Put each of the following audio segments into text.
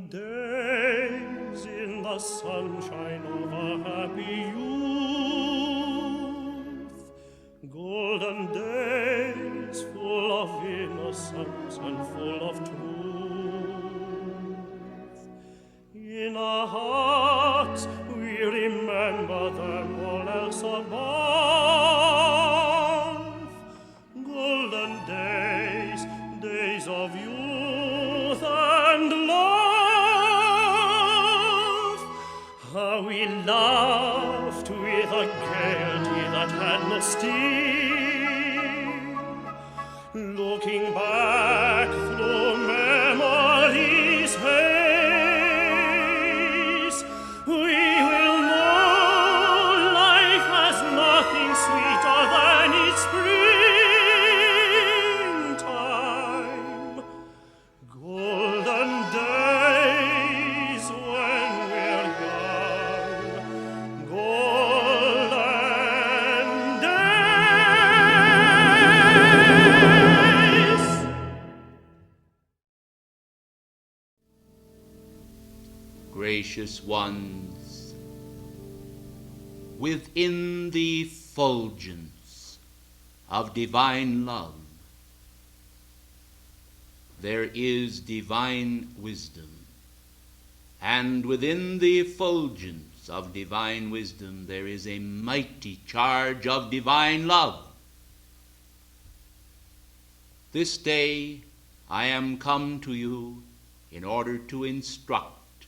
days in the sunshine of a happy youth, golden days full of innocence and full of truth. In our hearts we remember them all else above, golden days, days of youth and love. How we laughed with a gaiety that had no sting, looking back through memory's haze. We will know life has nothing sweeter than its springtime. Golden days when we're young, golden days. Gracious ones, within the effulgence of divine love, there is divine wisdom, and within the effulgence of divine wisdom, there is a mighty charge of divine love. This day I am come to you in order to instruct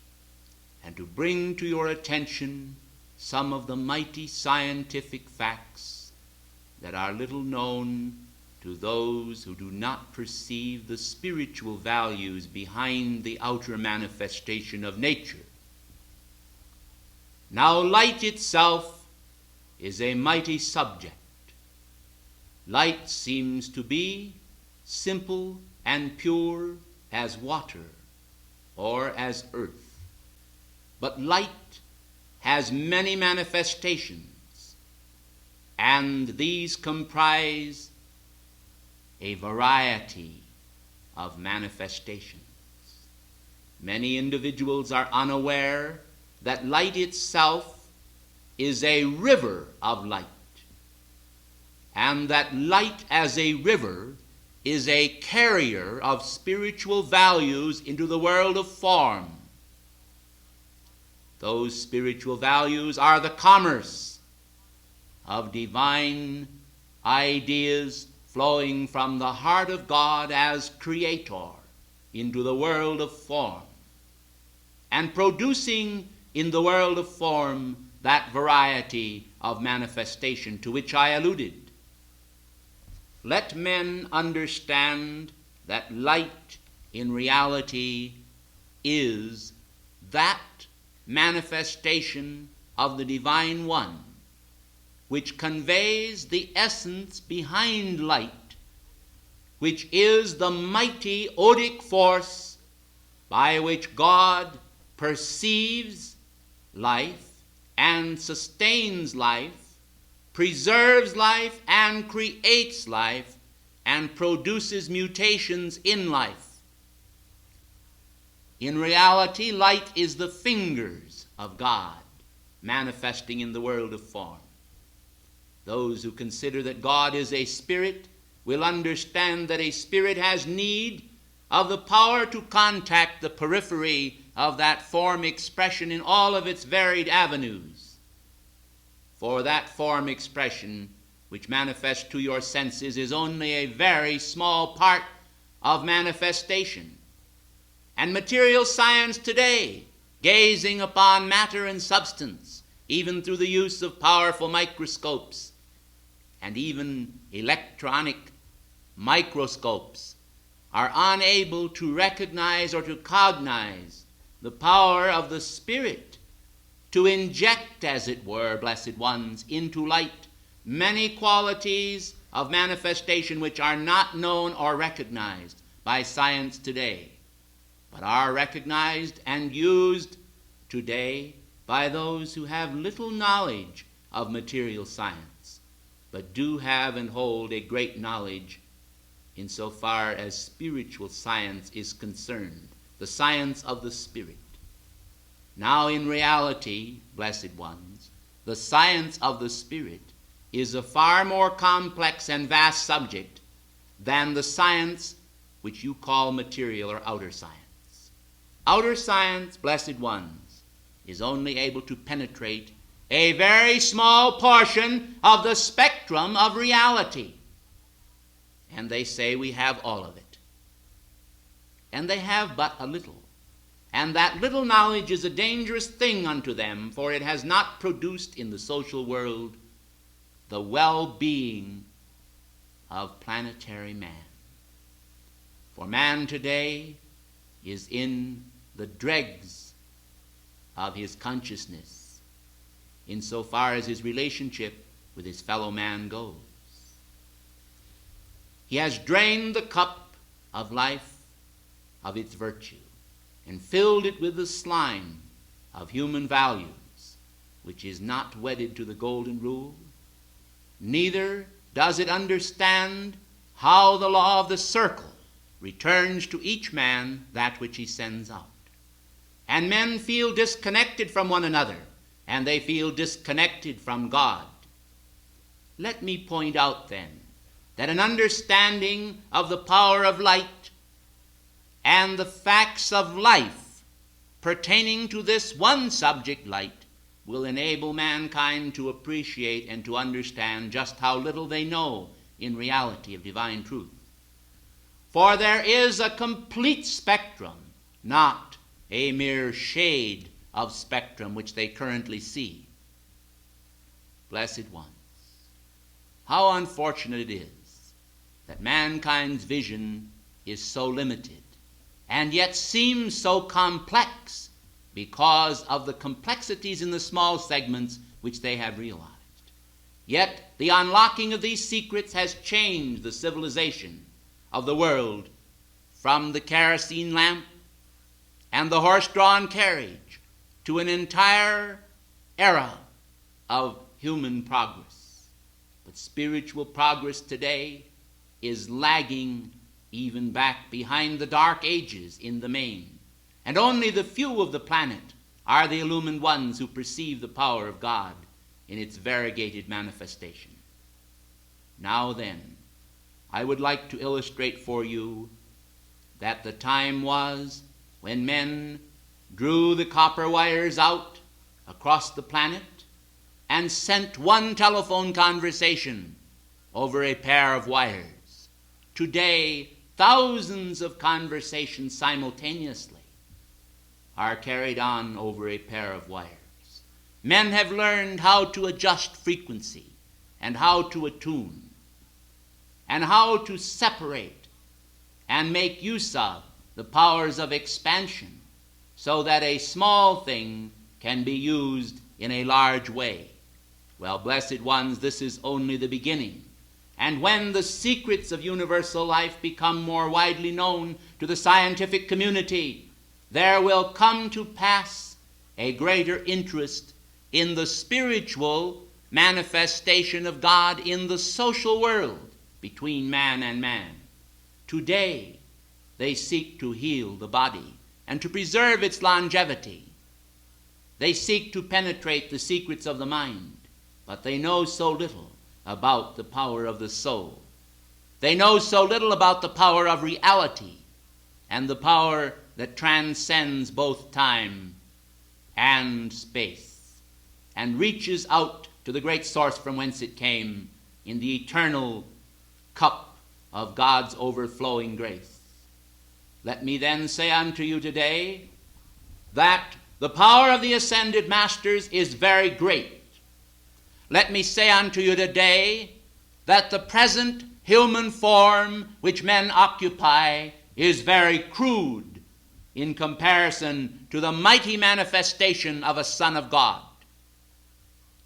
and to bring to your attention some of the mighty scientific facts that are little known to those who do not perceive the spiritual values behind the outer manifestation of nature. Now, light itself is a mighty subject. Light seems to be simple and pure as water or as earth. But light has many manifestations, and these comprise a variety of manifestations. Many individuals are unaware that light itself is a river of light, and that light as a river is a carrier of spiritual values into the world of form. Those spiritual values are the commerce of divine ideas flowing from the heart of God as creator into the world of form, and producing in the world of form that variety of manifestation to which I alluded. Let men understand that light in reality is that manifestation of the Divine One, which conveys the essence behind light, which is the mighty odic force by which God perceives life and sustains life, preserves life and creates life, and produces mutations in life. In reality, light is the fingers of God manifesting in the world of form. Those who consider that God is a spirit will understand that a spirit has need of the power to contact the periphery of that form expression in all of its varied avenues. For that form expression which manifests to your senses is only a very small part of manifestation. And material science today, gazing upon matter and substance, even through the use of powerful microscopes and even electronic microscopes, are unable to recognize or to cognize the power of the Spirit to inject, as it were, blessed ones, into light many qualities of manifestation which are not known or recognized by science today, but are recognized and used today by those who have little knowledge of material science, but do have and hold a great knowledge insofar as spiritual science is concerned, the the science of the Spirit. Now in reality, blessed ones, the science of the Spirit is a far more complex and vast subject than the science which you call material or outer science. Outer science, blessed ones, is only able to penetrate a very small portion of the spectrum of reality. And they say we have all of it. And they have but a little. And that little knowledge is a dangerous thing unto them, for it has not produced in the social world the well-being of planetary man. For man today is in the dregs of his consciousness, insofar as his relationship with his fellow man goes. He has drained the cup of life of its virtue and filled it with the slime of human values, which is not wedded to the golden rule. Neither does it understand how the law of the circle returns to each man that which he sends out. And men feel disconnected from one another, and they feel disconnected from God. Let me point out then that an understanding of the power of light and the facts of life pertaining to this one subject, light, will enable mankind to appreciate and to understand just how little they know in reality of divine truth. For there is a complete spectrum, not a mere shade of spectrum which they currently see. Blessed ones, how unfortunate it is that mankind's vision is so limited and yet seems so complex because of the complexities in the small segments which they have realized. Yet the unlocking of these secrets has changed the civilization of the world from the kerosene lamp and the horse-drawn carriage to an entire era of human progress. But spiritual progress today is lagging even back behind the dark ages in the main. And only the few of the planet are the illumined ones who perceive the power of God in its variegated manifestation. Now then, I would like to illustrate for you that the time was when men drew the copper wires out across the planet and sent one telephone conversation over a pair of wires. Today, thousands of conversations simultaneously are carried on over a pair of wires. Men have learned how to adjust frequency and how to attune and how to separate and make use of the powers of expansion so that a small thing can be used in a large way. Well, blessed ones, this is only the beginning. And when the secrets of universal life become more widely known to the scientific community, there will come to pass a greater interest in the spiritual manifestation of God in the social world between man and man. Today, they seek to heal the body and to preserve its longevity. They seek to penetrate the secrets of the mind, but they know so little about the power of the soul. They know so little about the power of reality and the power that transcends both time and space and reaches out to the great source from whence it came in the eternal cup of God's overflowing grace. Let me then say unto you today that the power of the ascended masters is very great. Let me say unto you today that the present human form which men occupy is very crude in comparison to the mighty manifestation of a Son of God.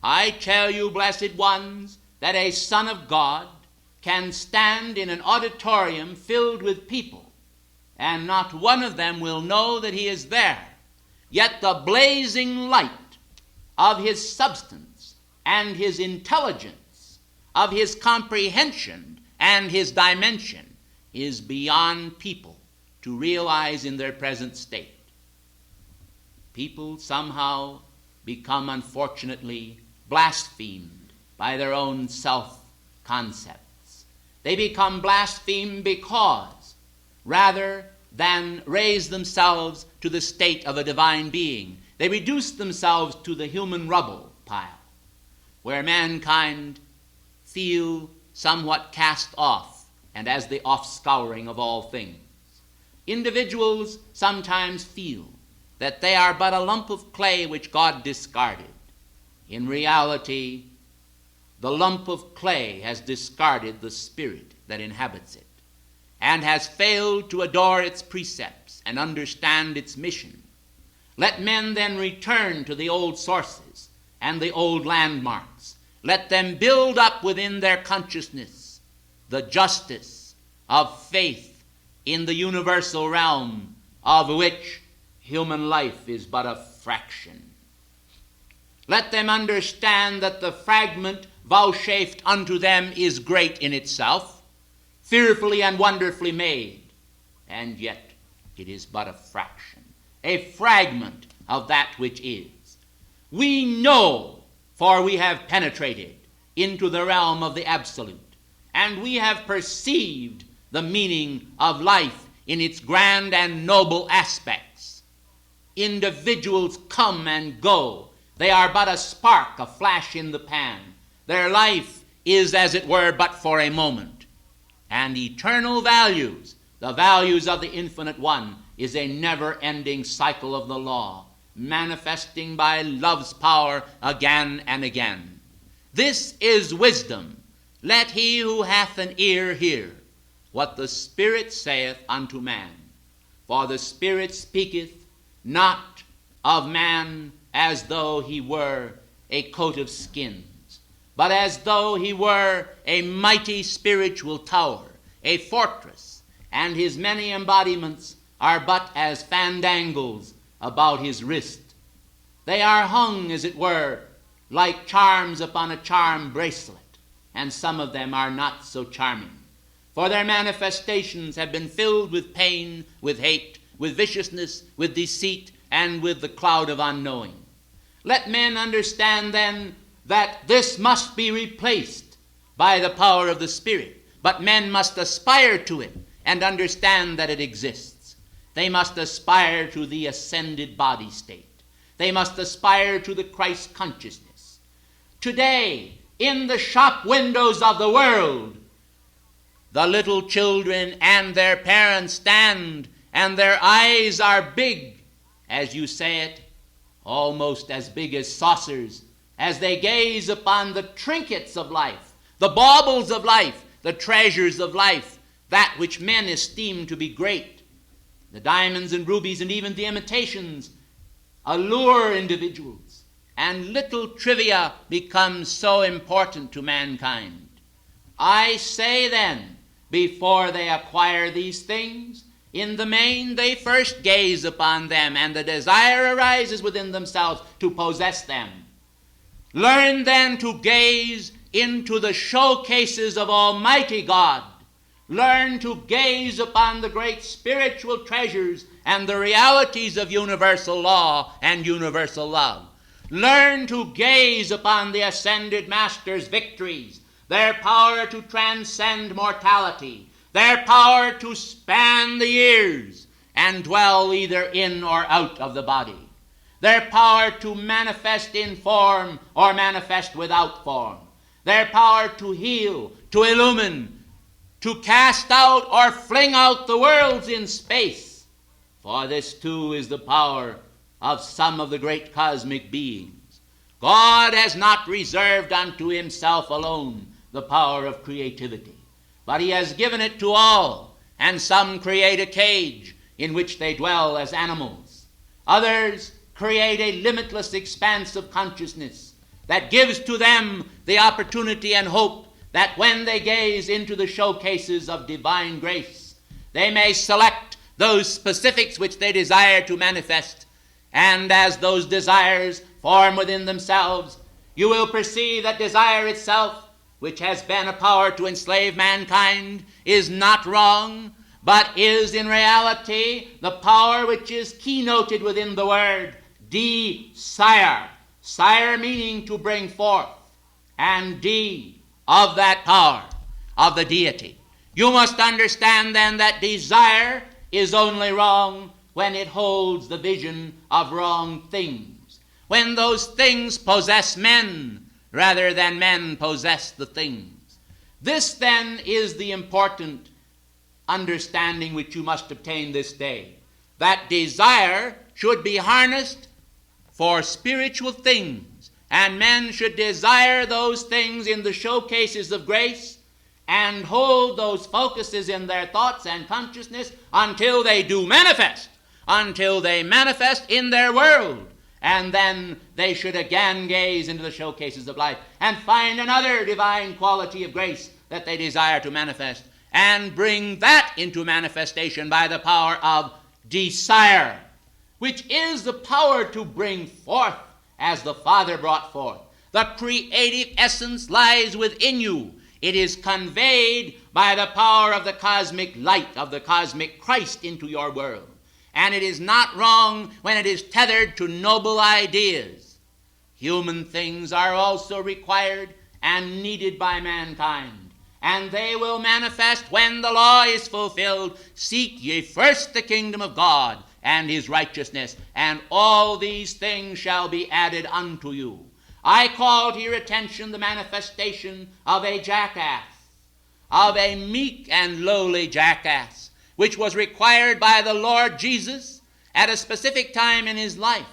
I tell you, blessed ones, that a Son of God can stand in an auditorium filled with people, and not one of them will know that he is there. Yet the blazing light of his substance and his intelligence, of his comprehension and his dimension, is beyond people to realize in their present state. People somehow become, unfortunately, blasphemed by their own self-concepts. They become blasphemed because, rather than raise themselves to the state of a divine being, they reduce themselves to the human rubble pile, where mankind feel somewhat cast off and as the offscouring of all things. Individuals sometimes feel that they are but a lump of clay which God discarded. In reality, the lump of clay has discarded the spirit that inhabits it, and has failed to adore its precepts and understand its mission. Let men then return to the old sources and the old landmarks. Let them build up within their consciousness the justice of faith in the universal realm, of which human life is but a fraction. Let them understand that the fragment vouchsafed unto them is great in itself, fearfully and wonderfully made, and yet it is but a fraction, a fragment of that which is. We know, for we have penetrated into the realm of the absolute, and we have perceived the meaning of life in its grand and noble aspects. Individuals come and go. They are but a spark, a flash in the pan. Their life is, as it were, but for a moment. And eternal values, the values of the Infinite One, is a never-ending cycle of the law, manifesting by love's power again and again. This is wisdom. Let he who hath an ear hear what the Spirit saith unto man. For the Spirit speaketh not of man as though he were a coat of skins, but as though he were a mighty spiritual tower, a fortress, and his many embodiments are but as fandangles about his wrist. They are hung, as it were, like charms upon a charm bracelet, and some of them are not so charming, for their manifestations have been filled with pain, with hate, with viciousness, with deceit, and with the cloud of unknowing. Let men understand then that this must be replaced by the power of the Spirit, but men must aspire to it and understand that it exists. They must aspire to the ascended body state. They must aspire to the Christ consciousness. Today, in the shop windows of the world, the little children and their parents stand, and their eyes are big, as you say it, almost as big as saucers, as they gaze upon the trinkets of life, the baubles of life, the treasures of life, that which men esteem to be great. The diamonds and rubies and even the imitations allure individuals, and little trivia becomes so important to mankind. I say then, before they acquire these things, in the main they first gaze upon them, and the desire arises within themselves to possess them. Learn then to gaze into the showcases of Almighty God. Learn to gaze upon the great spiritual treasures and the realities of universal law and universal love. Learn to gaze upon the ascended Master's victories, their power to transcend mortality, their power to span the years and dwell either in or out of the body, their power to manifest in form or manifest without form, their power to heal, to illumine, to cast out or fling out the worlds in space. For this too is the power of some of the great cosmic beings. God has not reserved unto himself alone the power of creativity, but he has given it to all, and some create a cage in which they dwell as animals. Others create a limitless expanse of consciousness that gives to them the opportunity and hope that when they gaze into the showcases of divine grace, they may select those specifics which they desire to manifest, and as those desires form within themselves, you will perceive that desire itself, which has been a power to enslave mankind, is not wrong, but is in reality the power which is keynoted within the word desire. Sire meaning to bring forth, and D of that power of the deity. You must understand then that desire is only wrong when it holds the vision of wrong things, when those things possess men rather than men possess the things. This then is the important understanding which you must obtain this day, that desire should be harnessed for spiritual things, and men should desire those things in the showcases of grace and hold those focuses in their thoughts and consciousness until they do manifest, until they manifest in their world. And then they should again gaze into the showcases of life and find another divine quality of grace that they desire to manifest, and bring that into manifestation by the power of desire, which is the power to bring forth as the Father brought forth. The creative essence lies within you. It is conveyed by the power of the cosmic light, of the cosmic Christ into your world. And it is not wrong when it is tethered to noble ideas. Human things are also required and needed by mankind, and they will manifest when the law is fulfilled. Seek ye first the kingdom of God and his righteousness, and all these things shall be added unto you. I call to your attention the manifestation of a jackass, of a meek and lowly jackass, which was required by the Lord Jesus at a specific time in his life.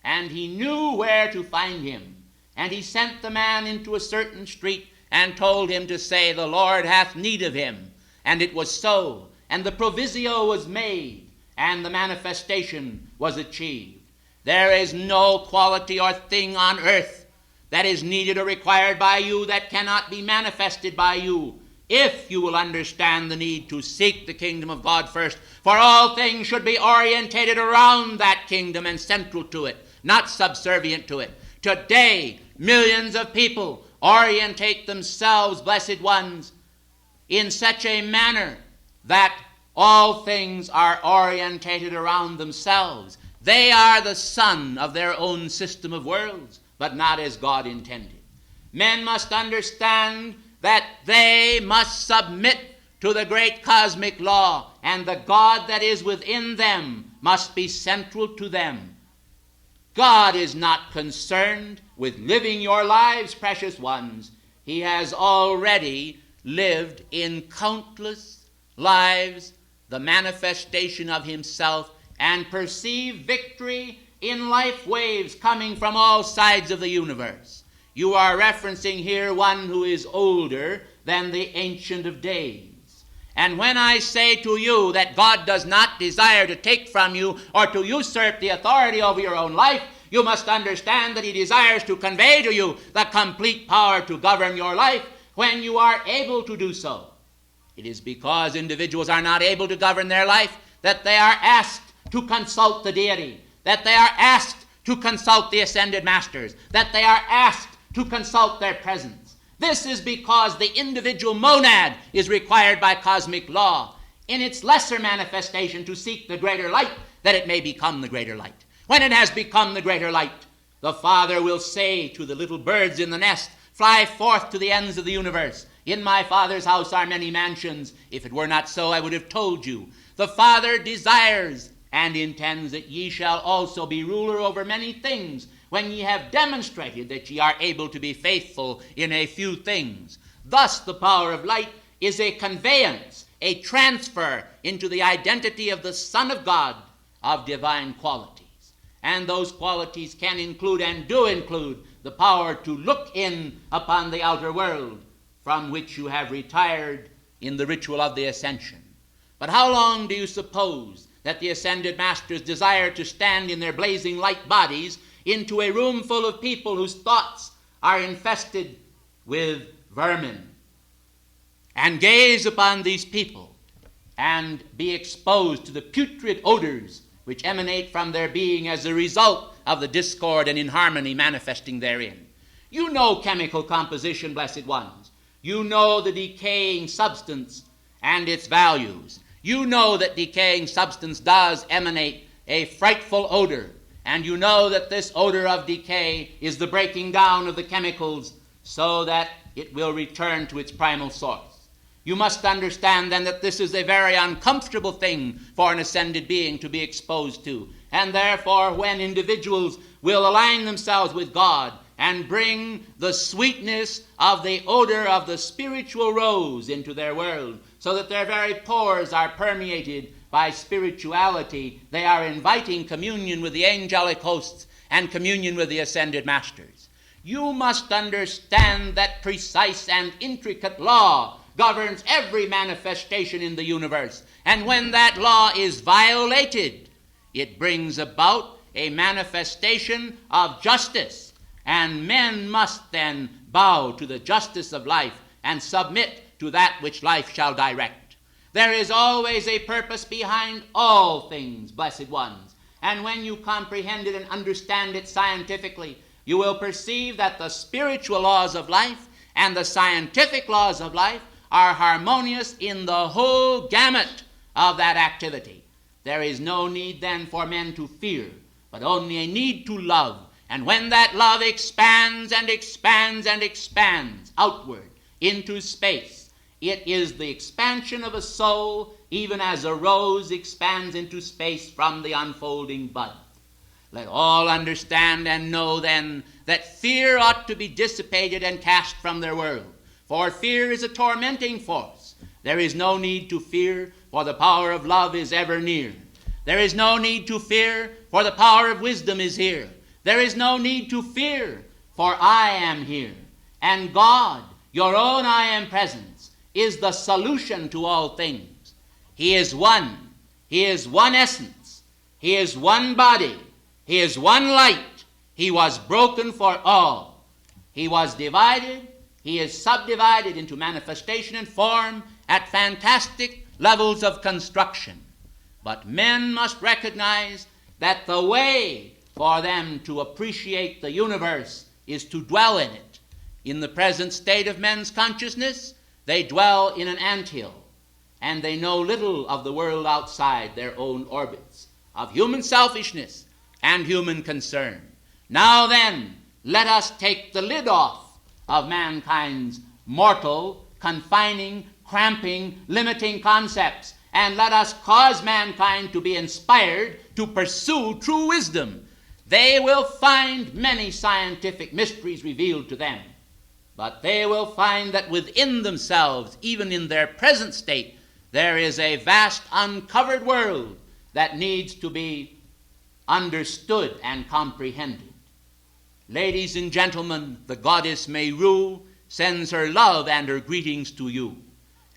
And he knew where to find him. And he sent the man into a certain street and told him to say, the Lord hath need of him. And it was so. And the provisio was made, and the manifestation was achieved. There is no quality or thing on earth that is needed or required by you that cannot be manifested by you, if you will understand the need to seek the kingdom of God first. For all things should be orientated around that kingdom and central to it, not subservient to it. Today, millions of people orientate themselves, blessed ones, in such a manner that all things are orientated around themselves. They are the son of their own system of worlds, but not as God intended. Men must understand that they must submit to the great cosmic law, and the God that is within them must be central to them. God is not concerned with living your lives, precious ones. He has already lived in countless lives the manifestation of himself, and perceived victory in life waves coming from all sides of the universe. You are referencing here one who is older than the Ancient of Days. And when I say to you that God does not desire to take from you or to usurp the authority over your own life, you must understand that he desires to convey to you the complete power to govern your life when you are able to do so. It is because individuals are not able to govern their life that they are asked to consult the deity, that they are asked to consult the ascended masters, that they are asked to consult their presence. This is because the individual monad is required by cosmic law in its lesser manifestation to seek the greater light, that it may become the greater light. When it has become the greater light, the Father will say to the little birds in the nest, fly forth to the ends of the universe. In my Father's house are many mansions. If it were not so, I would have told you. The Father desires and intends that ye shall also be ruler over many things, when ye have demonstrated that ye are able to be faithful in a few things. Thus the power of light is a conveyance, a transfer into the identity of the Son of God of divine qualities. And those qualities can include and do include the power to look in upon the outer world from which you have retired in the ritual of the ascension. But how long do you suppose that the ascended masters desire to stand in their blazing light bodies into a room full of people whose thoughts are infested with vermin, and gaze upon these people and be exposed to the putrid odors which emanate from their being as a result of the discord and inharmony manifesting therein? You know chemical composition, blessed ones. You know the decaying substance and its values. You know that decaying substance does emanate a frightful odor, and you know that this odor of decay is the breaking down of the chemicals so that it will return to its primal source. You must understand then that this is a very uncomfortable thing for an ascended being to be exposed to, and therefore when individuals will align themselves with God and bring the sweetness of the odor of the spiritual rose into their world, so that their very pores are permeated by spirituality, they are inviting communion with the angelic hosts and communion with the ascended masters. You must understand that precise and intricate law governs every manifestation in the universe, and when that law is violated, it brings about a manifestation of justice, and men must then bow to the justice of life and submit to that which life shall direct. There is always a purpose behind all things, blessed ones, and when you comprehend it and understand it scientifically, you will perceive that the spiritual laws of life and the scientific laws of life are harmonious in the whole gamut of that activity. There is no need then for men to fear, but only a need to love. And when that love expands and expands and expands outward into space, it is the expansion of a soul, even as a rose expands into space from the unfolding bud. Let all understand and know then that fear ought to be dissipated and cast from their world, for fear is a tormenting force. There is no need to fear, for the power of love is ever near. There is no need to fear, for the power of wisdom is here. There is no need to fear, for I am here. And God, your own I am presence, is the solution to all things. He is one. He is one essence. He is one body. He is one light. He was broken for all. He was divided. He is subdivided into manifestation and form at fantastic levels of construction. But men must recognize that the way for them to appreciate the universe is to dwell in it. In the present state of men's consciousness, they dwell in an anthill, and they know little of the world outside their own orbits, of human selfishness and human concern. Now then, let us take the lid off of mankind's mortal, confining, cramping, limiting concepts, and let us cause mankind to be inspired to pursue true wisdom. They will find many scientific mysteries revealed to them, but they will find that within themselves, even in their present state, there is a vast uncovered world that needs to be understood and comprehended. Ladies and gentlemen, the goddess Meru sends her love and her greetings to you.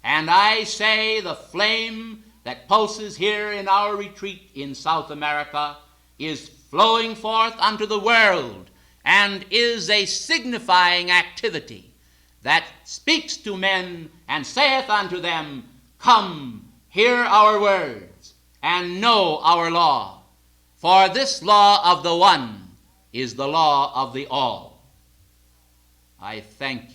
And I say the flame that pulses here in our retreat in South America is flowing forth unto the world and is a signifying activity that speaks to men and saith unto them, come, hear our words, and know our law. For this law of the one is the law of the all. I thank you.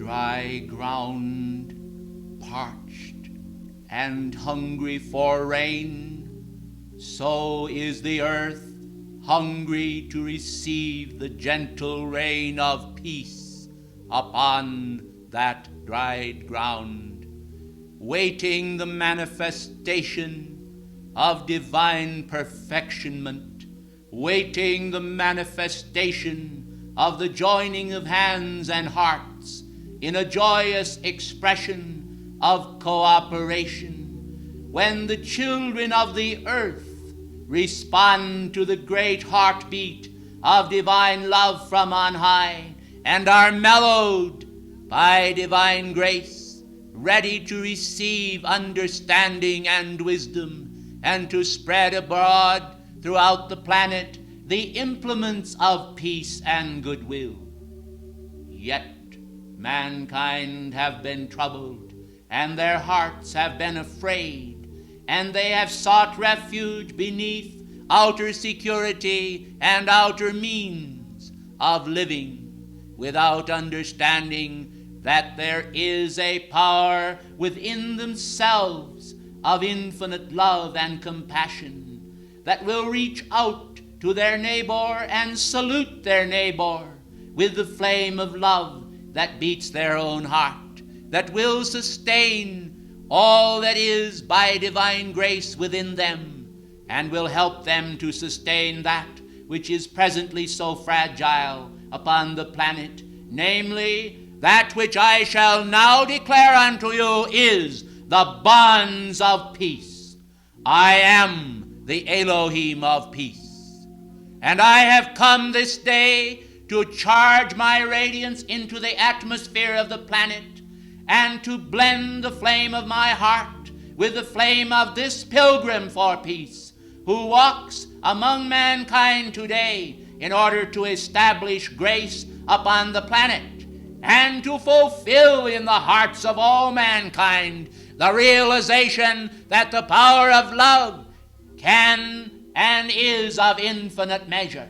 dry ground, parched and hungry for rain, so is the earth hungry to receive the gentle rain of peace upon that dried ground, waiting the manifestation of divine perfectionment, waiting the manifestation of the joining of hands and hearts in a joyous expression of cooperation, when the children of the earth respond to the great heartbeat of divine love from on high and are mellowed by divine grace, ready to receive understanding and wisdom and to spread abroad throughout the planet the implements of peace and goodwill. Yet mankind have been troubled, and their hearts have been afraid, and they have sought refuge beneath outer security and outer means of living, without understanding that there is a power within themselves of infinite love and compassion that will reach out to their neighbor and salute their neighbor with the flame of love that beats their own heart, that will sustain all that is by divine grace within them, and will help them to sustain that which is presently so fragile upon the planet, namely that which I shall now declare unto you is the bonds of peace. I am the Elohim of peace. And I have come this day to charge my radiance into the atmosphere of the planet and to blend the flame of my heart with the flame of this pilgrim for peace who walks among mankind today in order to establish grace upon the planet and to fulfill in the hearts of all mankind the realization that the power of love can and is of infinite measure.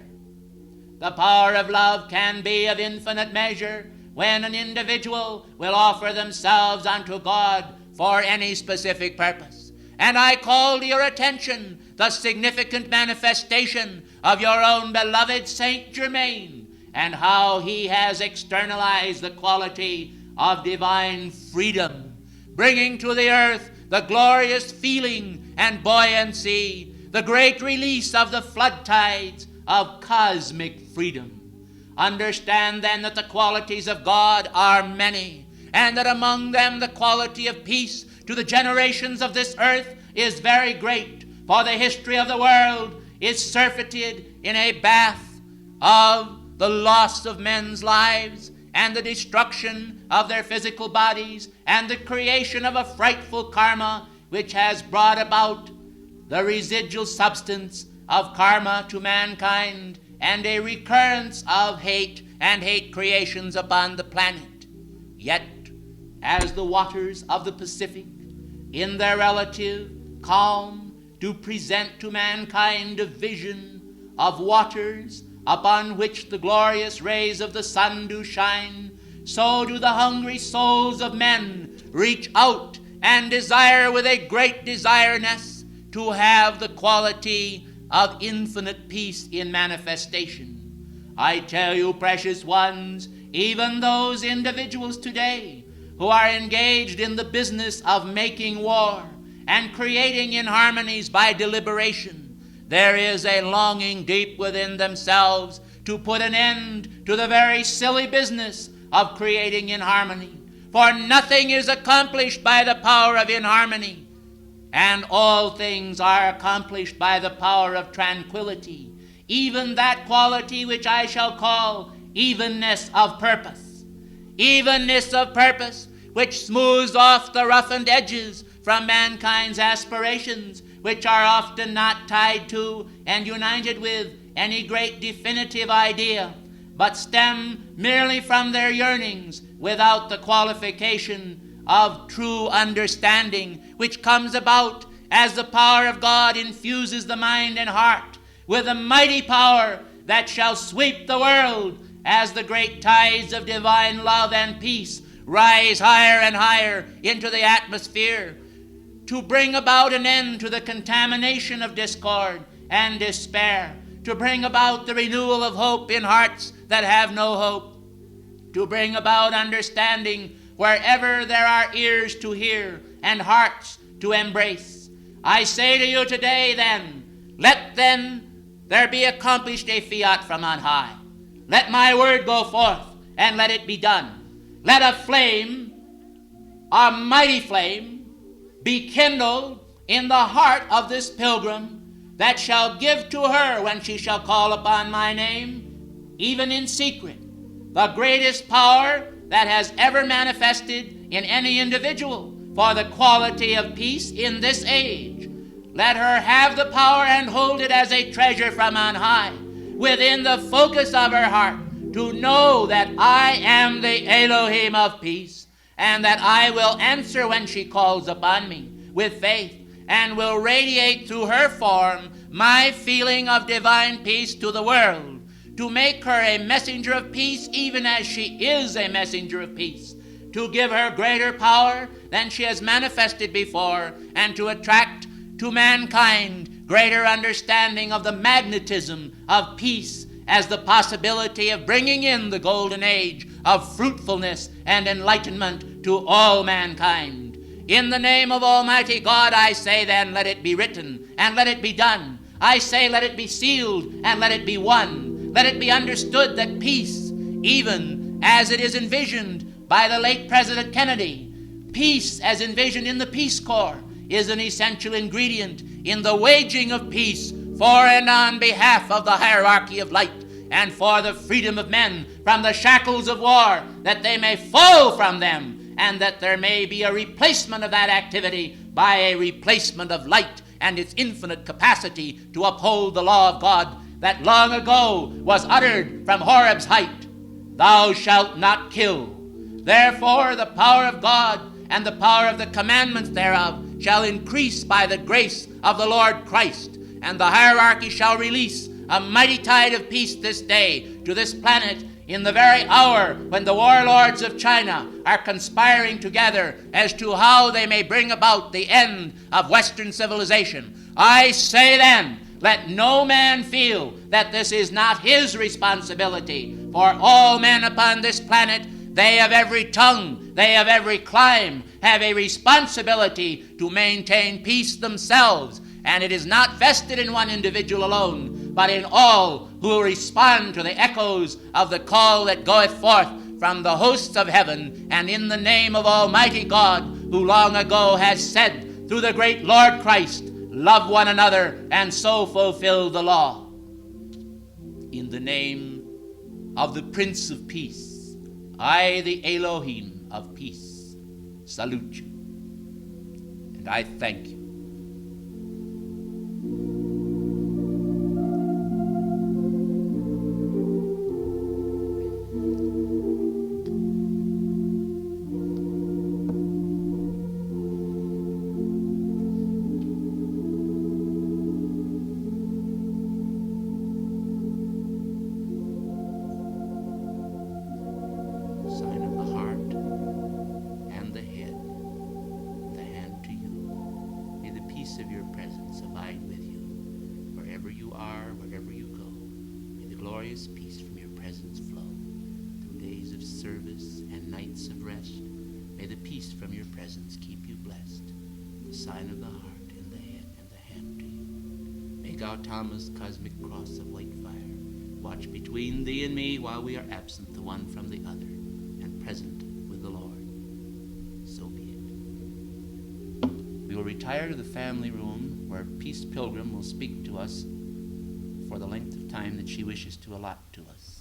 The power of love can be of infinite measure when an individual will offer themselves unto God for any specific purpose. And I call to your attention the significant manifestation of your own beloved Saint Germain and how he has externalized the quality of divine freedom, bringing to the earth the glorious feeling and buoyancy, the great release of the flood tides of cosmic freedom. Understand then that the qualities of God are many, and that among them the quality of peace to the generations of this earth is very great, for the history of the world is surfeited in a bath of the loss of men's lives and the destruction of their physical bodies and the creation of a frightful karma which has brought about the residual substance of karma to mankind and a recurrence of hate and hate creations upon the planet. Yet, as the waters of the Pacific, in their relative calm, do present to mankind a vision of waters upon which the glorious rays of the sun do shine, so do the hungry souls of men reach out and desire with a great desireness to have the quality of infinite peace in manifestation. I tell you, precious ones, even those individuals today who are engaged in the business of making war and creating inharmonies by deliberation, there is a longing deep within themselves to put an end to the very silly business of creating inharmony. For nothing is accomplished by the power of inharmony, and all things are accomplished by the power of tranquility, even that quality which I shall call evenness of purpose. Evenness of purpose, which smooths off the roughened edges from mankind's aspirations, which are often not tied to and united with any great definitive idea, but stem merely from their yearnings without the qualification of true understanding, which comes about as the power of God infuses the mind and heart with a mighty power that shall sweep the world as the great tides of divine love and peace rise higher and higher into the atmosphere to bring about an end to the contamination of discord and despair, to bring about the renewal of hope in hearts that have no hope, to bring about understanding wherever there are ears to hear and hearts to embrace. I say to you today then, let then there be accomplished a fiat from on high. Let my word go forth, and let it be done. Let a flame, a mighty flame, be kindled in the heart of this pilgrim, that shall give to her, when she shall call upon my name, even in secret, the greatest power that has ever manifested in any individual for the quality of peace in this age. Let her have the power and hold it as a treasure from on high, within the focus of her heart, to know that I am the Elohim of peace, and that I will answer when she calls upon me with faith, and will radiate through her form my feeling of divine peace to the world, to make her a messenger of peace even as she is a messenger of peace, to give her greater power than she has manifested before, and to attract to mankind greater understanding of the magnetism of peace as the possibility of bringing in the golden age of fruitfulness and enlightenment to all mankind. In the name of Almighty God, I say then, let it be written and let it be done. I say, let it be sealed and let it be won. Let it be understood that peace, even as it is envisioned by the late President Kennedy, peace as envisioned in the Peace Corps, is an essential ingredient in the waging of peace for and on behalf of the hierarchy of light, and for the freedom of men from the shackles of war, that they may fall from them, and that there may be a replacement of that activity by a replacement of light and its infinite capacity to uphold the law of God that long ago was uttered from Horeb's height. Thou shalt not kill. Therefore the power of God and the power of the commandments thereof shall increase by the grace of the Lord Christ, and the hierarchy shall release a mighty tide of peace this day to this planet, in the very hour when the warlords of China are conspiring together as to how they may bring about the end of Western civilization. I say then, let no man feel that this is not his responsibility, for all men upon this planet, they of every tongue, they of every clime, have a responsibility to maintain peace themselves, and it is not vested in one individual alone, but in all who respond to the echoes of the call that goeth forth from the hosts of heaven, and in the name of Almighty God, who long ago has said through the great Lord Christ, love one another, and so fulfill the law. In the name of the Prince of Peace, I, the Elohim of peace, salute you, and I thank you. Peace from your presence flow through days of service and nights of rest. May the peace from your presence keep you blessed. The sign of the heart and the head and the hand to you. May Gautama's cosmic cross of white fire watch between thee and me while we are absent the one from the other and present with the Lord. So be it. We will retire to the family room where Peace Pilgrim will speak to us for the length of time that she wishes to allot to us.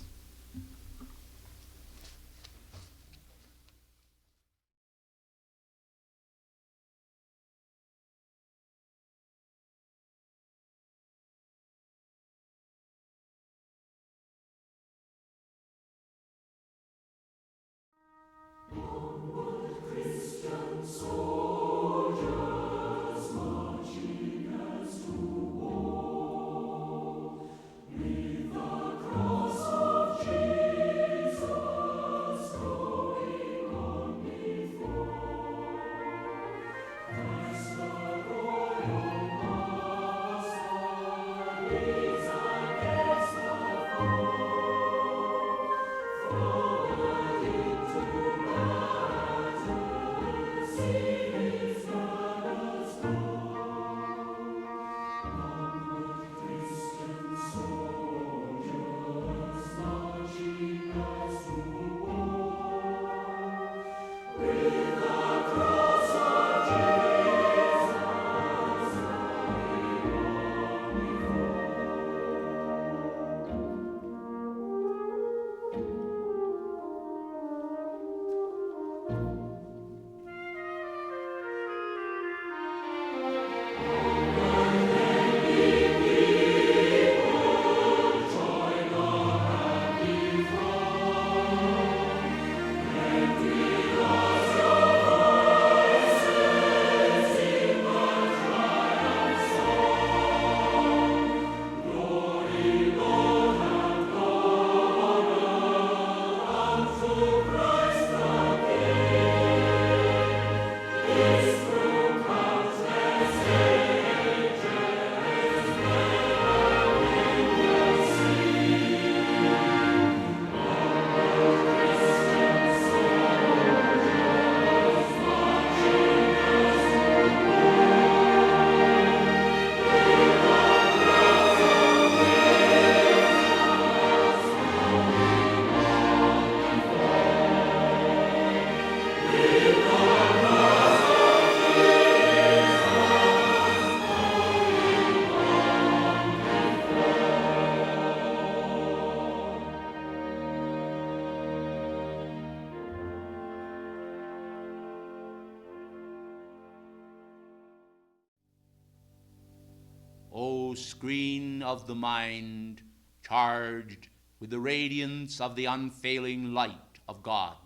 O screen of the mind, charged with the radiance of the unfailing light of God.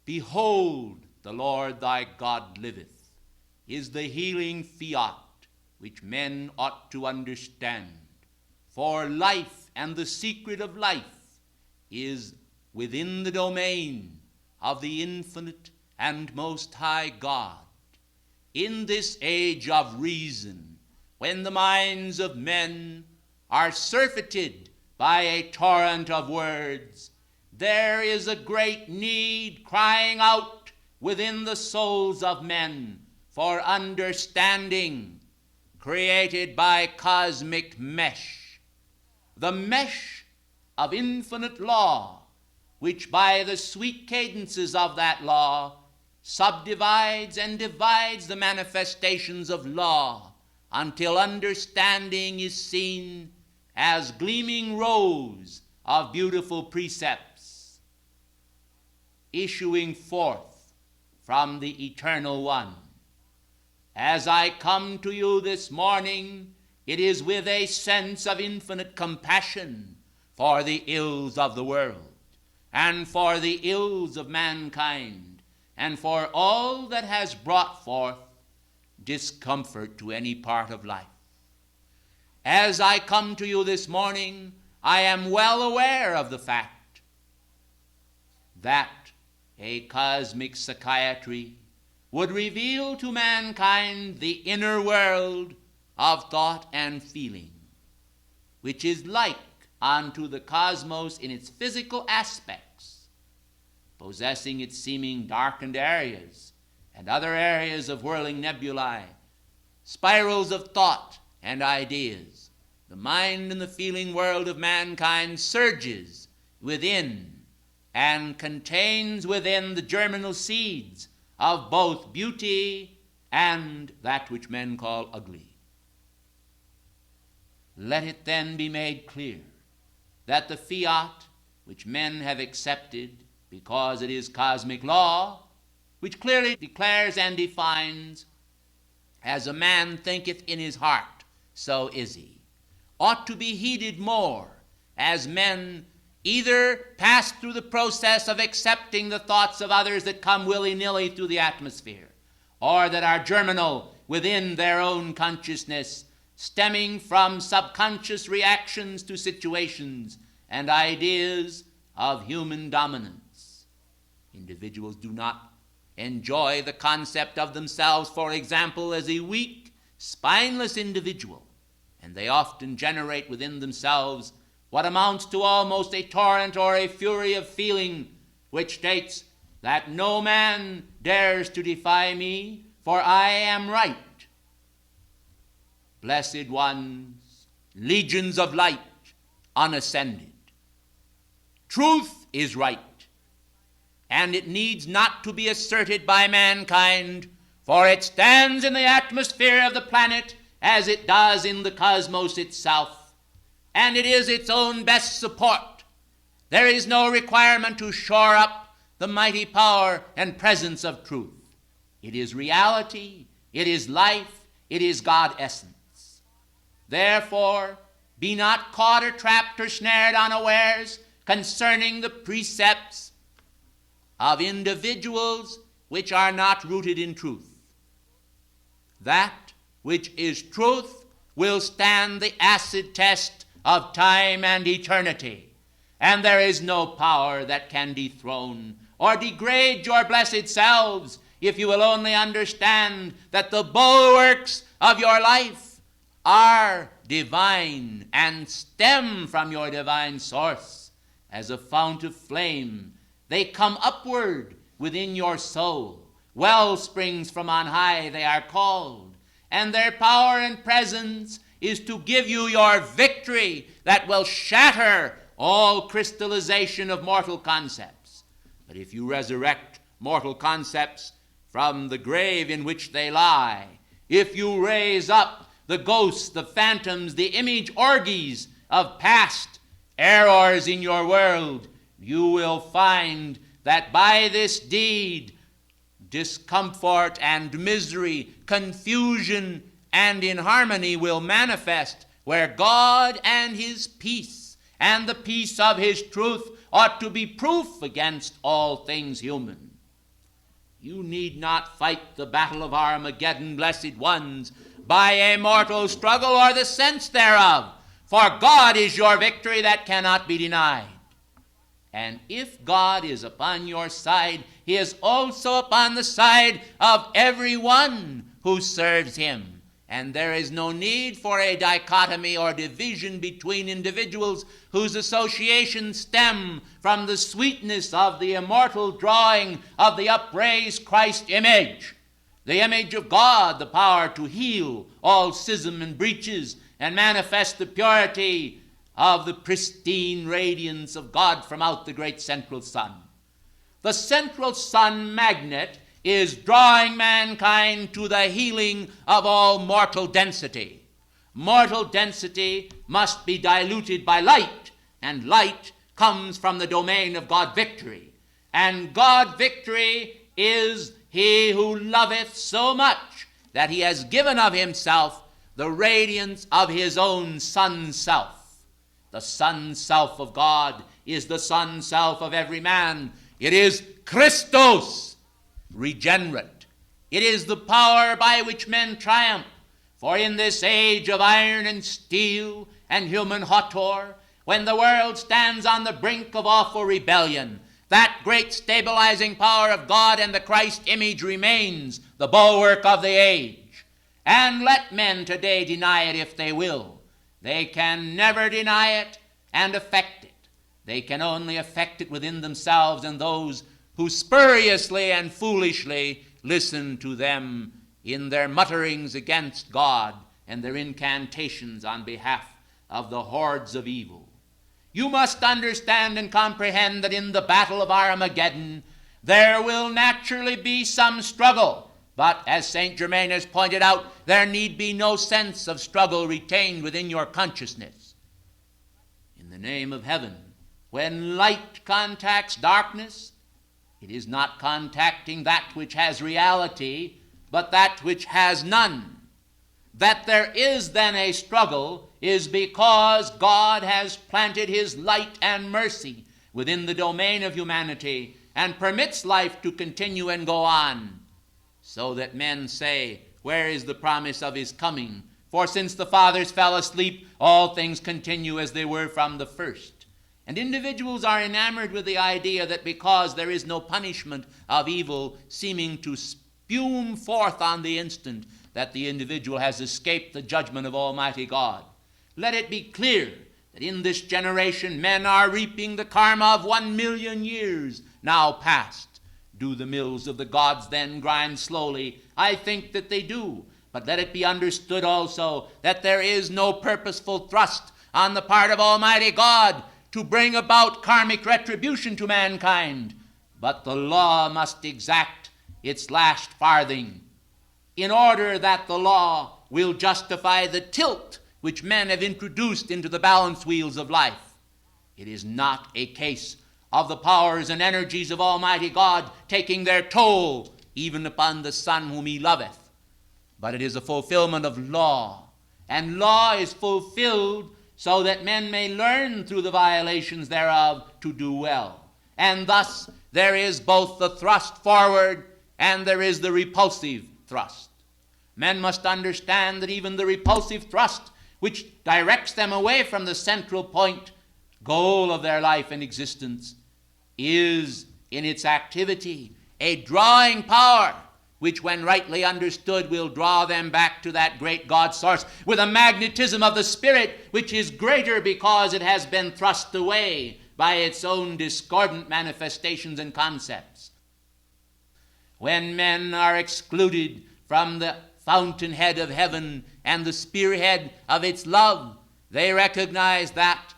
Behold, the Lord thy God liveth, is the healing fiat which men ought to understand. For life and the secret of life is within the domain of the infinite and most high God. In this age of reason, when the minds of men are surfeited by a torrent of words, there is a great need crying out within the souls of men for understanding, created by cosmic mesh, the mesh of infinite law, which by the sweet cadences of that law subdivides and divides the manifestations of law, until understanding is seen as gleaming rows of beautiful precepts issuing forth from the Eternal One. As I come to you this morning, it is with a sense of infinite compassion for the ills of the world, and for the ills of mankind, and for all that has brought forth discomfort to any part of life. As I come to you this morning, I am well aware of the fact that a cosmic psychiatry would reveal to mankind the inner world of thought and feeling, which is like unto the cosmos in its physical aspects, possessing its seeming darkened areas and other areas of whirling nebulae, spirals of thought and ideas. The mind and the feeling world of mankind surges within and contains within the germinal seeds of both beauty and that which men call ugly. Let it then be made clear that the fiat which men have accepted because it is cosmic law, which clearly declares and defines, as a man thinketh in his heart, so is he, ought to be heeded more as men either pass through the process of accepting the thoughts of others that come willy-nilly through the atmosphere, or that are germinal within their own consciousness, stemming from subconscious reactions to situations and ideas of human dominance. Individuals do not enjoy the concept of themselves, for example, as a weak, spineless individual, and they often generate within themselves what amounts to almost a torrent or a fury of feeling, which states that no man dares to defy me, for I am right. Blessed ones, legions of light, unascended. Truth is right, and it needs not to be asserted by mankind, for it stands in the atmosphere of the planet as it does in the cosmos itself, and it is its own best support. There is no requirement to shore up the mighty power and presence of truth. It is reality, it is life, It is God essence. Therefore, be not caught or trapped or snared unawares concerning the precepts of individuals which are not rooted in truth. That which is truth will stand the acid test of time and eternity, and there is no power that can dethrone or degrade your blessed selves if you will only understand that the bulwarks of your life are divine and stem from your divine source. As a fount of flame, they come upward within your soul. Well springs from on high they are called, and their power and presence is to give you your victory that will shatter all crystallization of mortal concepts. But if you resurrect mortal concepts from the grave in which they lie, if you raise up the ghosts, the phantoms, the image orgies of past errors in your world, you will find that by this deed, discomfort and misery, confusion and inharmony will manifest, where God and his peace and the peace of his truth ought to be proof against all things human. You need not fight the battle of Armageddon, blessed ones, by a mortal struggle or the sense thereof, for God is your victory that cannot be denied. And if God is upon your side, he is also upon the side of everyone who serves him. And there is no need for a dichotomy or division between individuals whose associations stem from the sweetness of the immortal drawing of the upraised Christ image, the image of God, the power to heal all schism and breaches and manifest the purity of the pristine radiance of God from out the great central sun. The central sun magnet is drawing mankind to the healing of all mortal density. Mortal density must be diluted by light, and light comes from the domain of God victory. And God victory is he who loveth so much that he has given of himself the radiance of his own Son self. The Son self of God is the Son self of every man. It is Christos, regenerate. It is the power by which men triumph. For in this age of iron and steel and human hauteur, when the world stands on the brink of awful rebellion, that great stabilizing power of God and the Christ image remains the bulwark of the age. And let men today deny it if they will. They can never deny it and affect it. They can only affect it within themselves and those who spuriously and foolishly listen to them in their mutterings against God and their incantations on behalf of the hordes of evil. You must understand and comprehend that in the battle of Armageddon there will naturally be some struggle, but as St. Germain has pointed out, there need be no sense of struggle retained within your consciousness. In the name of heaven, when light contacts darkness, it is not contacting that which has reality, but that which has none. That there is then a struggle is because God has planted his light and mercy within the domain of humanity and permits life to continue and go on, so that men say, where is the promise of his coming? For since the fathers fell asleep, all things continue as they were from the first. And individuals are enamored with the idea that because there is no punishment of evil seeming to spume forth on the instant, that the individual has escaped the judgment of Almighty God. Let it be clear that in this generation men are reaping the karma of 1,000,000 years now past. Do the mills of the gods then grind slowly? I think that they do. But let it be understood also that there is no purposeful thrust on the part of Almighty God to bring about karmic retribution to mankind, but the law must exact its last farthing, in order that the law will justify the tilt which men have introduced into the balance wheels of life. It is not a case of the powers and energies of Almighty God taking their toll even upon the Son whom he loveth, but it is a fulfillment of law. And law is fulfilled so that men may learn through the violations thereof to do well. And thus there is both the thrust forward and there is the repulsive thrust. Men must understand that even the repulsive thrust, which directs them away from the central point, goal of their life and existence, is in its activity a drawing power, which when rightly understood will draw them back to that great God source with a magnetism of the Spirit which is greater because it has been thrust away by its own discordant manifestations and concepts. When men are excluded from the fountainhead of heaven and the spearhead of its love, they recognize that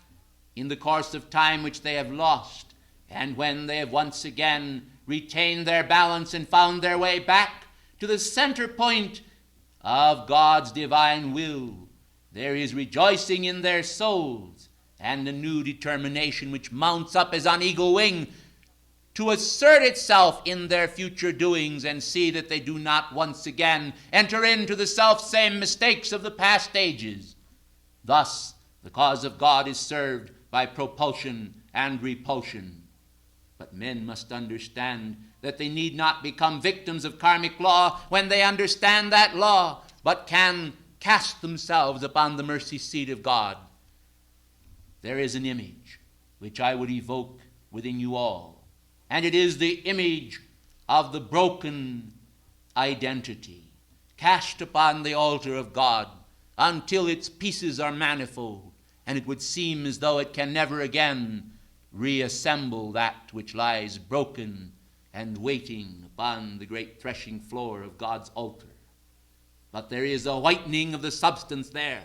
in the course of time which they have lost, and when they have once again retained their balance and found their way back to the center point of God's divine will, there is rejoicing in their souls and a new determination which mounts up as on eagle wing to assert itself in their future doings and see that they do not once again enter into the self-same mistakes of the past ages. Thus, the cause of God is served by propulsion and repulsion. But men must understand that they need not become victims of karmic law when they understand that law, but can cast themselves upon the mercy seat of God. There is an image which I would evoke within you all, and it is the image of the broken identity cast upon the altar of God until its pieces are manifold, and it would seem as though it can never again reassemble that which lies broken and waiting upon the great threshing floor of God's altar. But there is a whitening of the substance there,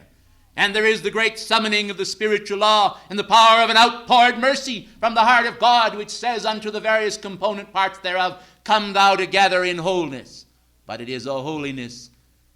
and there is the great summoning of the spiritual law and the power of an outpoured mercy from the heart of God, which says unto the various component parts thereof, Come thou together in wholeness. But it is a holiness.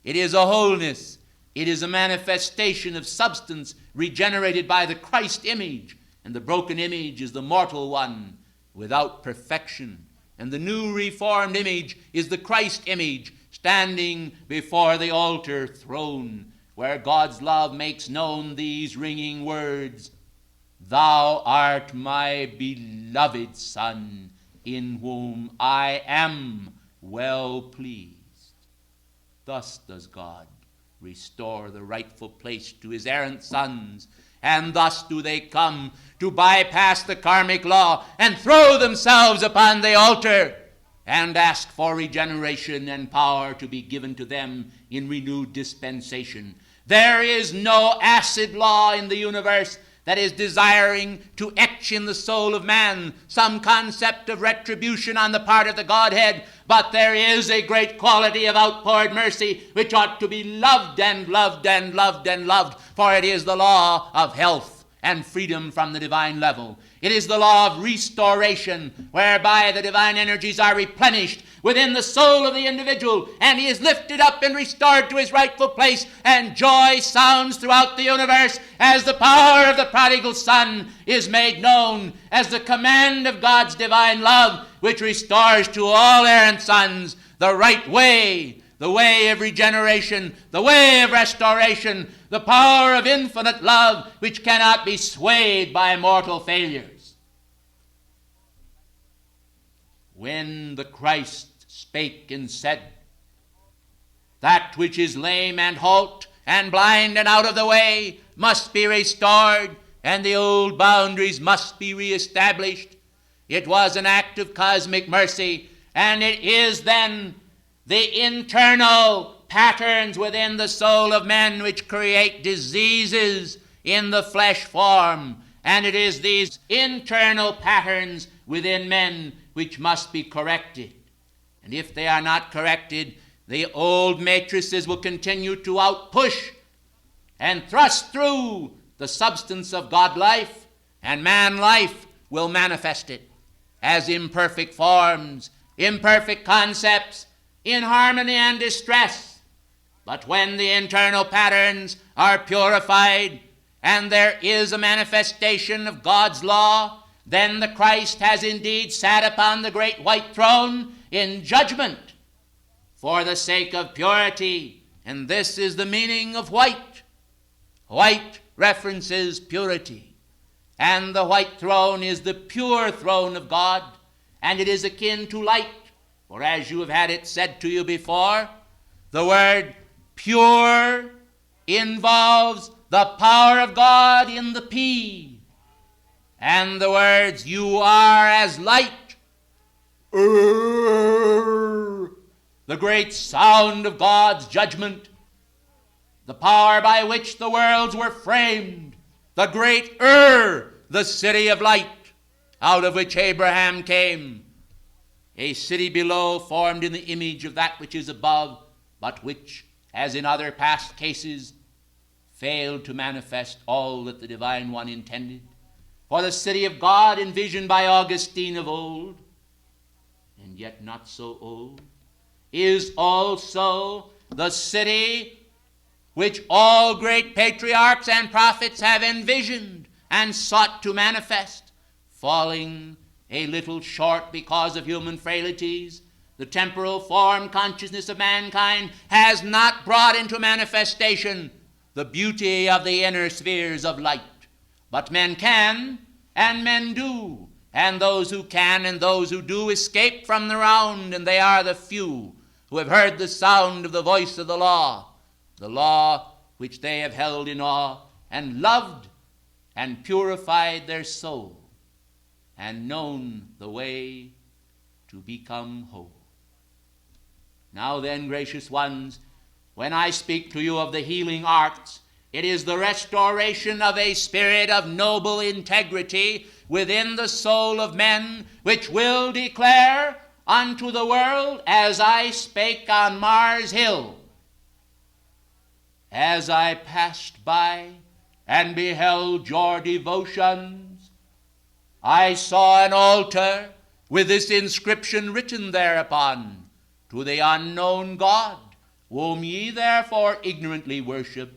It is a wholeness. It is a manifestation of substance regenerated by the Christ image. And the broken image is the mortal one without perfection. And the new reformed image is the Christ image standing before the altar throne, where God's love makes known these ringing words, Thou art my beloved Son, in whom I am well pleased. Thus does God restore the rightful place to his errant sons, and thus do they come to bypass the karmic law and throw themselves upon the altar and ask for regeneration and power to be given to them in renewed dispensation. There is no acid law in the universe that is desiring to etch in the soul of man some concept of retribution on the part of the Godhead, but there is a great quality of outpoured mercy which ought to be loved and loved and loved and loved, for it is the law of health and freedom from the divine level. It is the law of restoration, whereby the divine energies are replenished within the soul of the individual, and he is lifted up and restored to his rightful place, and joy sounds throughout the universe as the power of the prodigal son is made known as the command of God's divine love, which restores to all errant sons the right way, the way of regeneration, the way of restoration, the power of infinite love which cannot be swayed by mortal failures. When the Christ spake and said, That which is lame and halt and blind and out of the way must be restored, and the old boundaries must be reestablished, it was an act of cosmic mercy, and it is then the internal patterns within the soul of men which create diseases in the flesh form. And it is these internal patterns within men which must be corrected. And if they are not corrected, the old matrices will continue to outpush and thrust through the substance of God life, and man life will manifest it as imperfect forms, imperfect concepts, in harmony and distress. But when the internal patterns are purified and there is a manifestation of God's law, then the Christ has indeed sat upon the great white throne in judgment for the sake of purity And this is the meaning of white. White references purity. And the white throne is the pure throne of God, and it is akin to light. For as you have had it said to you before, the word pure involves the power of God in the P. And the words, you are as light, the great sound of God's judgment, the power by which the worlds were framed, the great the city of light, out of which Abraham came, a city below formed in the image of that which is above, but which, as in other past cases, failed to manifest all that the Divine One intended. For the city of God, envisioned by Augustine of old, and yet not so old, is also the city which all great patriarchs and prophets have envisioned and sought to manifest, falling a little short because of human frailties. The temporal form consciousness of mankind has not brought into manifestation the beauty of the inner spheres of light. But men can, and men do, and those who can and those who do escape from the round, and they are the few who have heard the sound of the voice of the law which they have held in awe, and loved and purified their soul, and known the way to become whole. Now then, gracious ones, when I speak to you of the healing arts, it is the restoration of a spirit of noble integrity within the soul of men, which will declare unto the world, as I spake on Mars Hill, as I passed by and beheld your devotions, I saw an altar with this inscription written thereupon, to the unknown God, whom ye therefore ignorantly worship,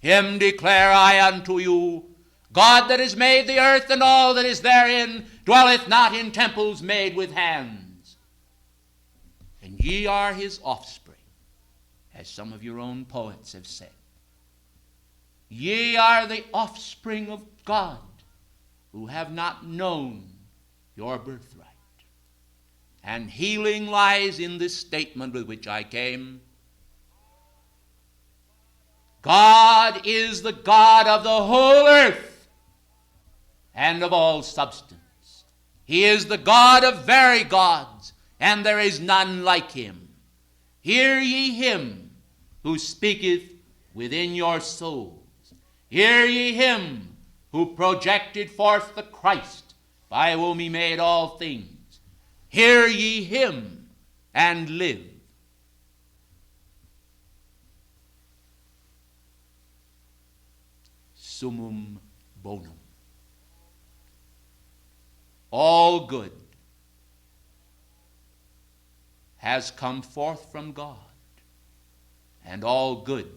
him declare I unto you, God that has made the earth and all that is therein, dwelleth not in temples made with hands. And ye are his offspring, as some of your own poets have said. Ye are the offspring of God, who have not known your birthright. And healing lies in this statement with which I came. God is the God of the whole earth and of all substance. He is the God of very gods, and there is none like him. Hear ye him who speaketh within your souls. Hear ye him who projected forth the Christ, by whom he made all things. Hear ye him and live. Summum bonum. All good has come forth from God, and all good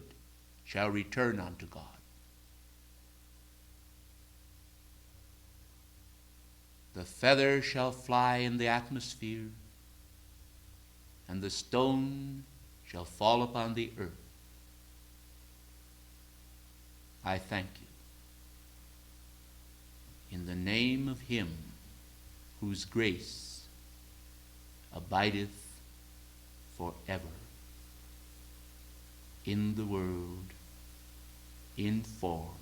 shall return unto God. The feather shall fly in the atmosphere, and the stone shall fall upon the earth. I thank you. In the name of him whose grace abideth forever in the world, in form,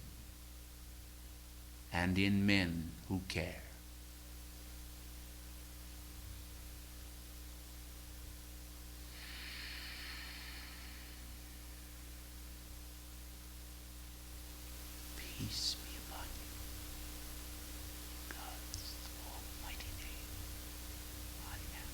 and in men who care. Peace be upon you. God's almighty name. Amen.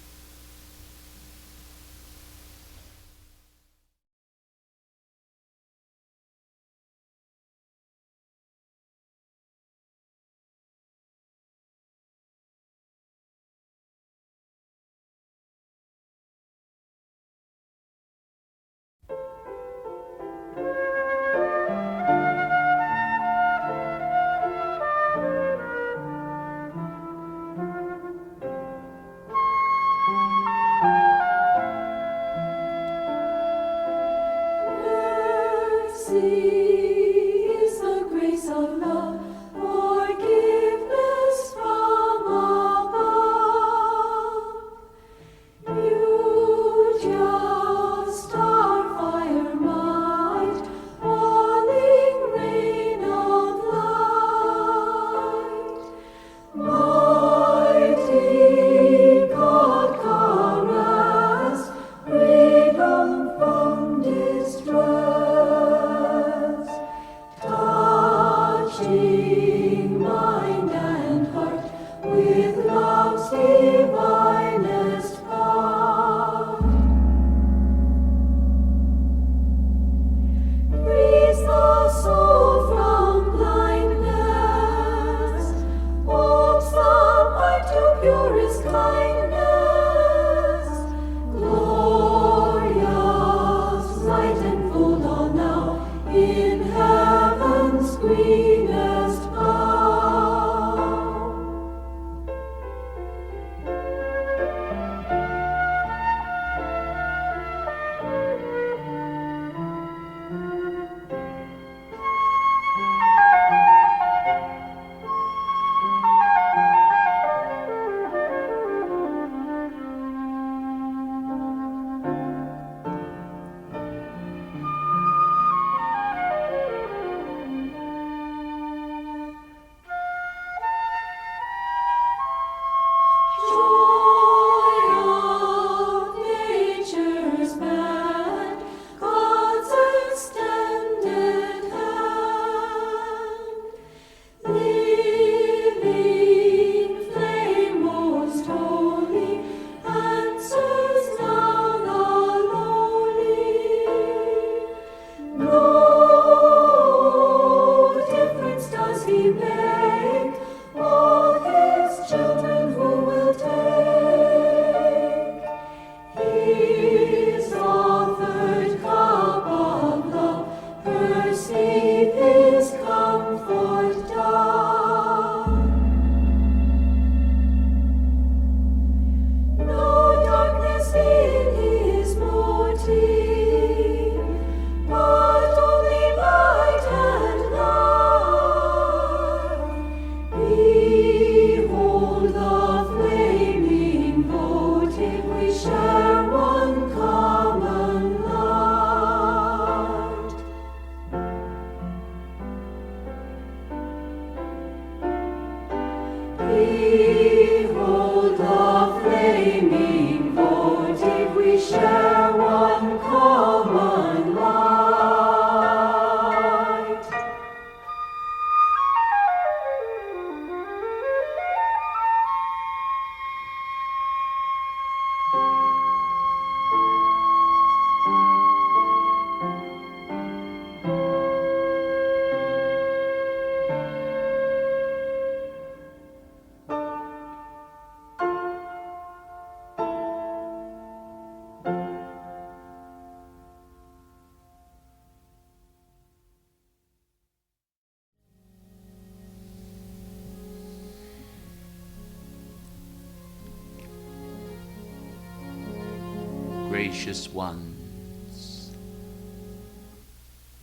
Gracious ones,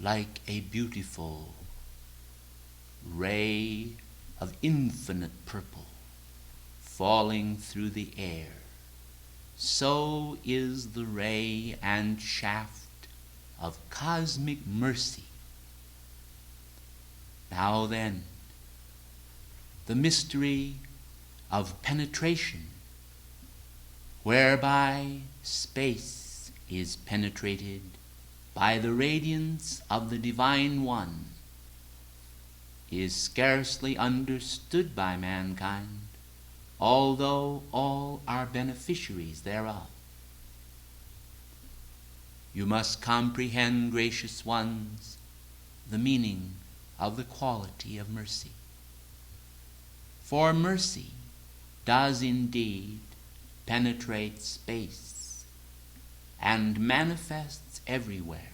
like a beautiful ray of infinite purple falling through the air, so is the ray and shaft of cosmic mercy. Now then, the mystery of penetration, whereby space is penetrated by the radiance of the Divine One, is scarcely understood by mankind, although all are beneficiaries thereof. You must comprehend, gracious ones, the meaning of the quality of mercy. For mercy does indeed penetrate space and manifests everywhere,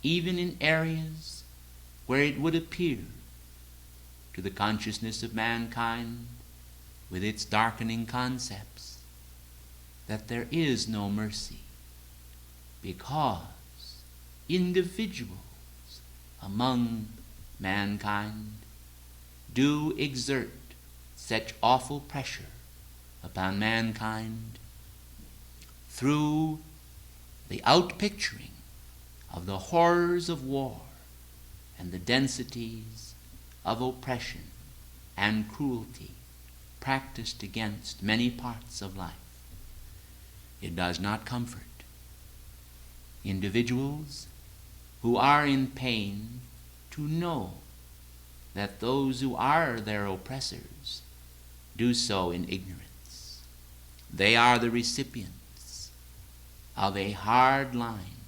even in areas where it would appear to the consciousness of mankind, with its darkening concepts, that there is no mercy, because individuals among mankind do exert such awful pressure upon mankind through the outpicturing of the horrors of war and the densities of oppression and cruelty practiced against many parts of life. It does not comfort individuals who are in pain to know that those who are their oppressors do so in ignorance. They are the recipients of a hard line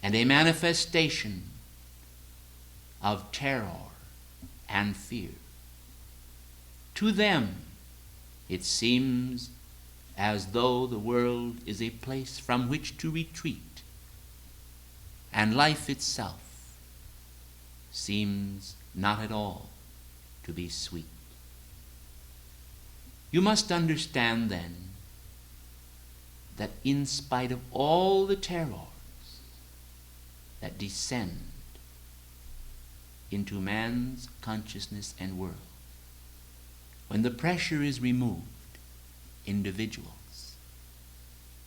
and a manifestation of terror and fear. To them, it seems as though the world is a place from which to retreat, and life itself seems not at all to be sweet. You must understand then that in spite of all the terrors that descend into man's consciousness and world, when the pressure is removed, individuals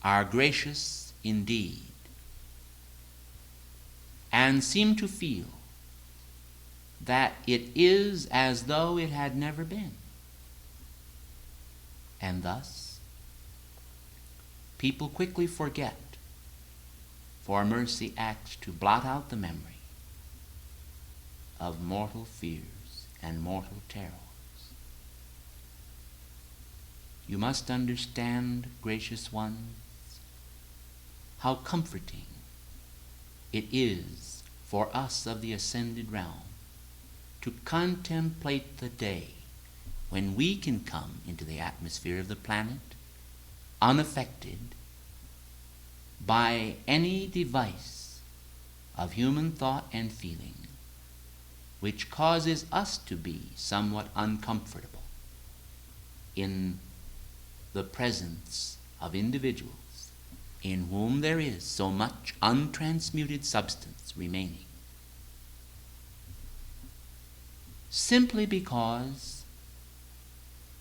are gracious indeed and seem to feel that it is as though it had never been. And thus, people quickly forget, for mercy acts to blot out the memory of mortal fears and mortal terrors. You must understand, gracious ones, how comforting it is for us of the ascended realm to contemplate the day when we can come into the atmosphere of the planet unaffected by any device of human thought and feeling which causes us to be somewhat uncomfortable in the presence of individuals in whom there is so much untransmuted substance remaining, simply because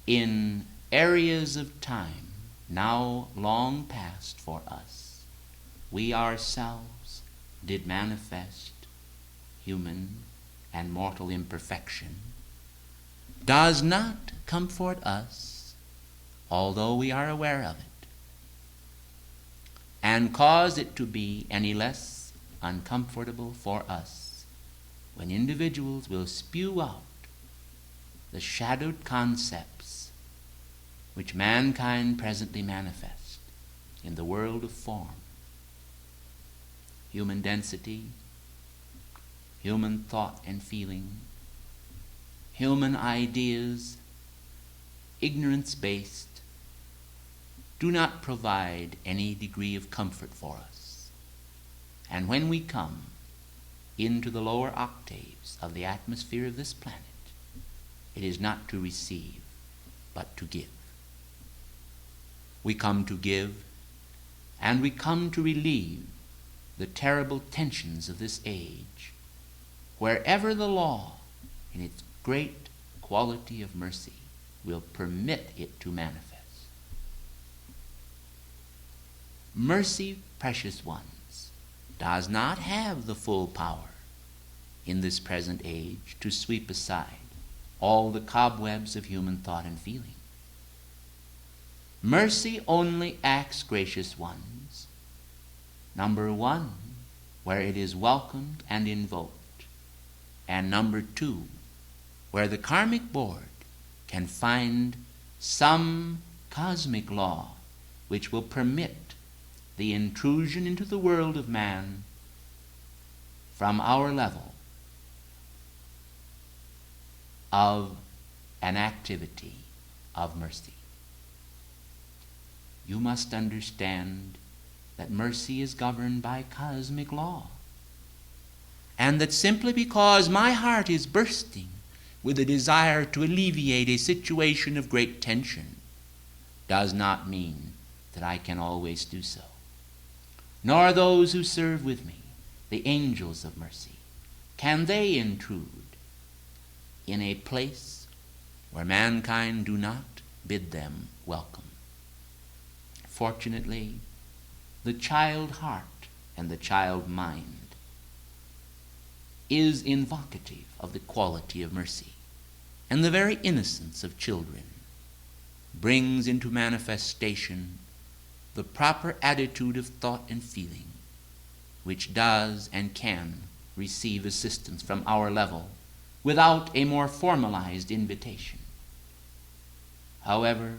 in areas of time now long past for us, we ourselves did manifest human and mortal imperfection, does not comfort us, although we are aware of it, and cause it to be any less uncomfortable for us when individuals will spew out the shadowed concepts which mankind presently manifest in the world of form. Human density, human thought and feeling, human ideas, ignorance-based, do not provide any degree of comfort for us. And when we come into the lower octaves of the atmosphere of this planet, it is not to receive, but to give. We come to give, and we come to relieve the terrible tensions of this age, wherever the law, in its great quality of mercy, will permit it to manifest. Mercy, precious ones, does not have the full power in this present age to sweep aside all the cobwebs of human thought and feeling. Mercy only acts, gracious ones, number one, where it is welcomed and invoked, and number two, where the karmic board can find some cosmic law which will permit the intrusion into the world of man from our level of an activity of mercy. You must understand that mercy is governed by cosmic law, and that simply because my heart is bursting with a desire to alleviate a situation of great tension does not mean that I can always do so. Nor those who serve with me, the angels of mercy, can they intrude in a place where mankind do not bid them welcome? Fortunately, the child heart and the child mind is invocative of the quality of mercy, and the very innocence of children brings into manifestation the proper attitude of thought and feeling, which does and can receive assistance from our level without a more formalized invitation. However,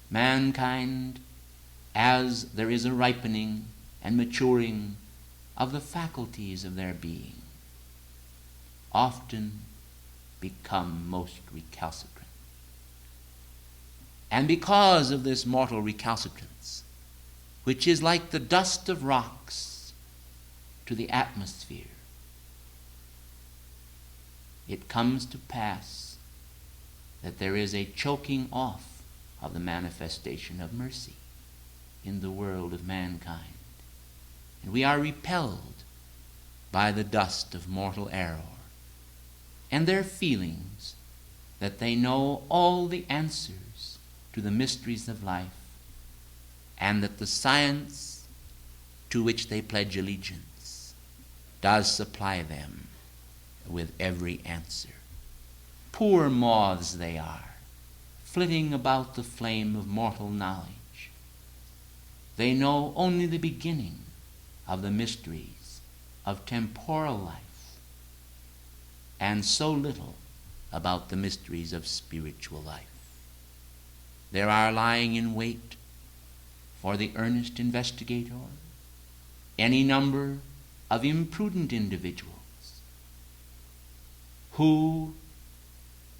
mankind, as there is a ripening and maturing of the faculties of their being, often become most recalcitrant. And because of this mortal recalcitrance, which is like the dust of rocks to the atmosphere, it comes to pass that there is a choking off of the manifestation of mercy in the world of mankind. And we are repelled by the dust of mortal error and their feelings that they know all the answers to the mysteries of life, and that the science to which they pledge allegiance does supply them with every answer. Poor moths they are, flitting about the flame of mortal knowledge. They know only the beginning of the mysteries of temporal life, and so little about the mysteries of spiritual life. There are lying in wait for the earnest investigator any number of imprudent individuals who,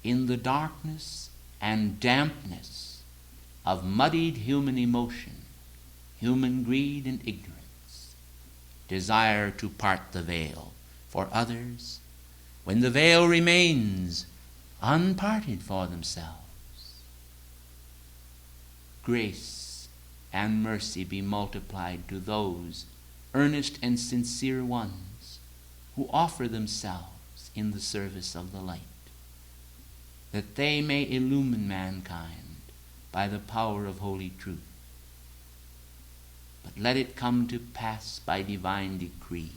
in the darkness and dampness of muddied human emotion, human greed and ignorance, desire to part the veil for others when the veil remains unparted for themselves. Grace and mercy be multiplied to those earnest and sincere ones who offer themselves in the service of the light, that they may illumine mankind by the power of holy truth. But let it come to pass by divine decree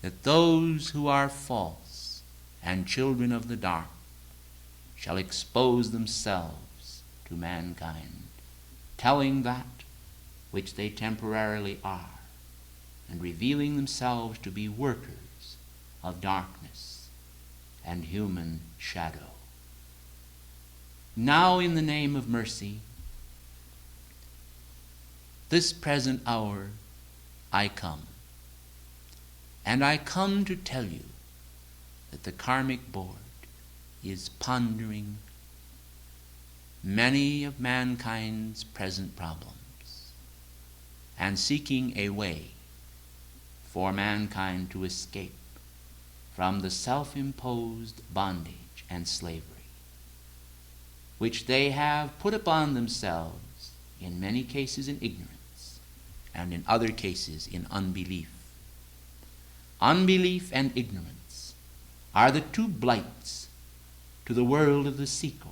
that those who are false and children of the dark shall expose themselves to mankind, telling that which they temporarily are, and revealing themselves to be workers of darkness and human shadow. Now, in the name of mercy, this present hour I come. And I come to tell you that the Karmic Board is pondering many of mankind's present problems and seeking a way for mankind to escape from the self-imposed bondage and slavery which they have put upon themselves, in many cases in ignorance and in other cases in unbelief. Unbelief and ignorance are the two blights to the world of the seeker.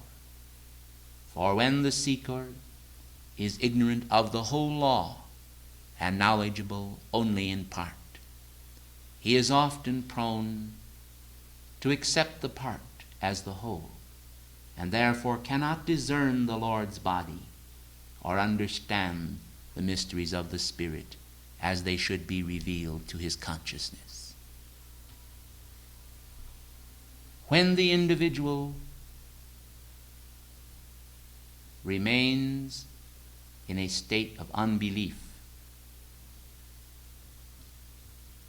For when the seeker is ignorant of the whole law and knowledgeable only in part, he is often prone to accept the part as the whole, and therefore cannot discern the Lord's body or understand the mysteries of the Spirit as they should be revealed to his consciousness. When the individual remains in a state of unbelief,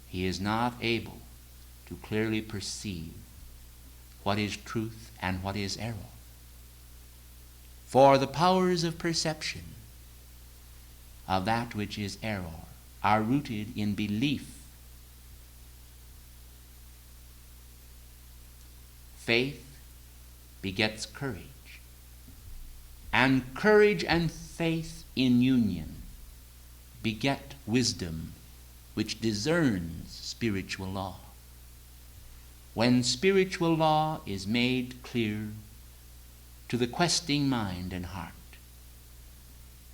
he is not able to clearly perceive what is truth and what is error. For the powers of perception of that which is error are rooted in belief. Faith begets courage, and courage and faith in union beget wisdom, which discerns spiritual law. when spiritual law is made clear to the questing mind and heart,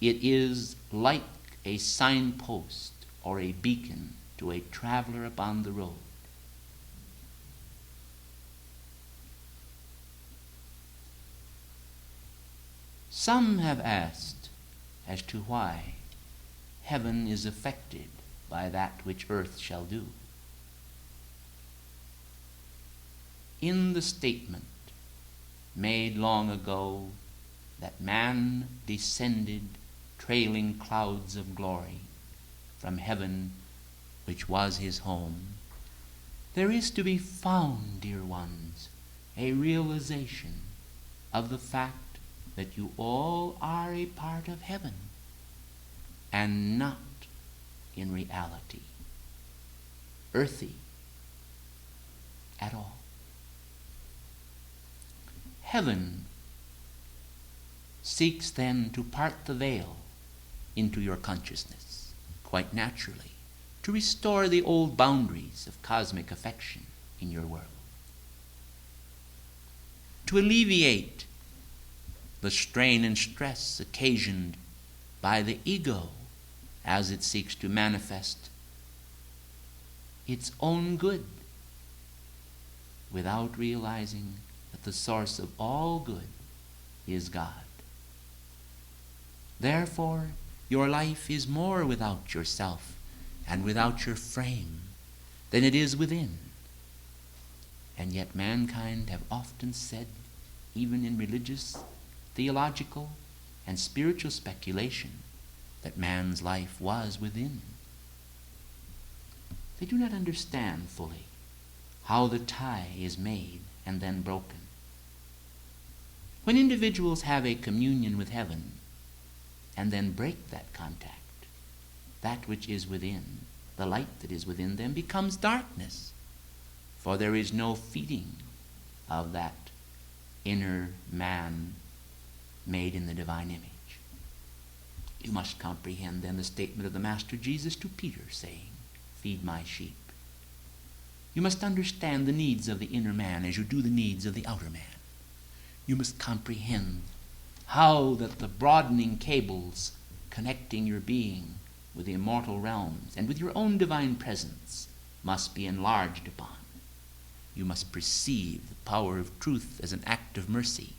it is like a signpost or a beacon to a traveler upon the road. Some have asked as to why heaven is affected by that which earth shall do. In the statement made long ago that man descended trailing clouds of glory from heaven, which was his home, there is to be found, dear ones, a realization of the fact that you all are a part of heaven and not in reality earthy at all. Heaven seeks then to part the veil into your consciousness, quite naturally, to restore the old boundaries of cosmic affection in your world, to alleviate the strain and stress occasioned by the ego as it seeks to manifest its own good without realizing that the source of all good is God. Therefore, your life is more without yourself and without your frame than it is within. And yet mankind have often said, even in religious, theological, and spiritual speculation, that man's life was within. They do not understand fully how the tie is made and then broken. When individuals have a communion with heaven and then break that contact, that which is within, the light that is within them, becomes darkness, for there is no feeding of that inner man made in the divine image. You must comprehend then the statement of the Master Jesus to Peter, saying, "Feed my sheep." You must understand the needs of the inner man as you do the needs of the outer man. You must comprehend how that the broadening cables connecting your being with the immortal realms and with your own divine presence must be enlarged upon. You must perceive the power of truth as an act of mercy,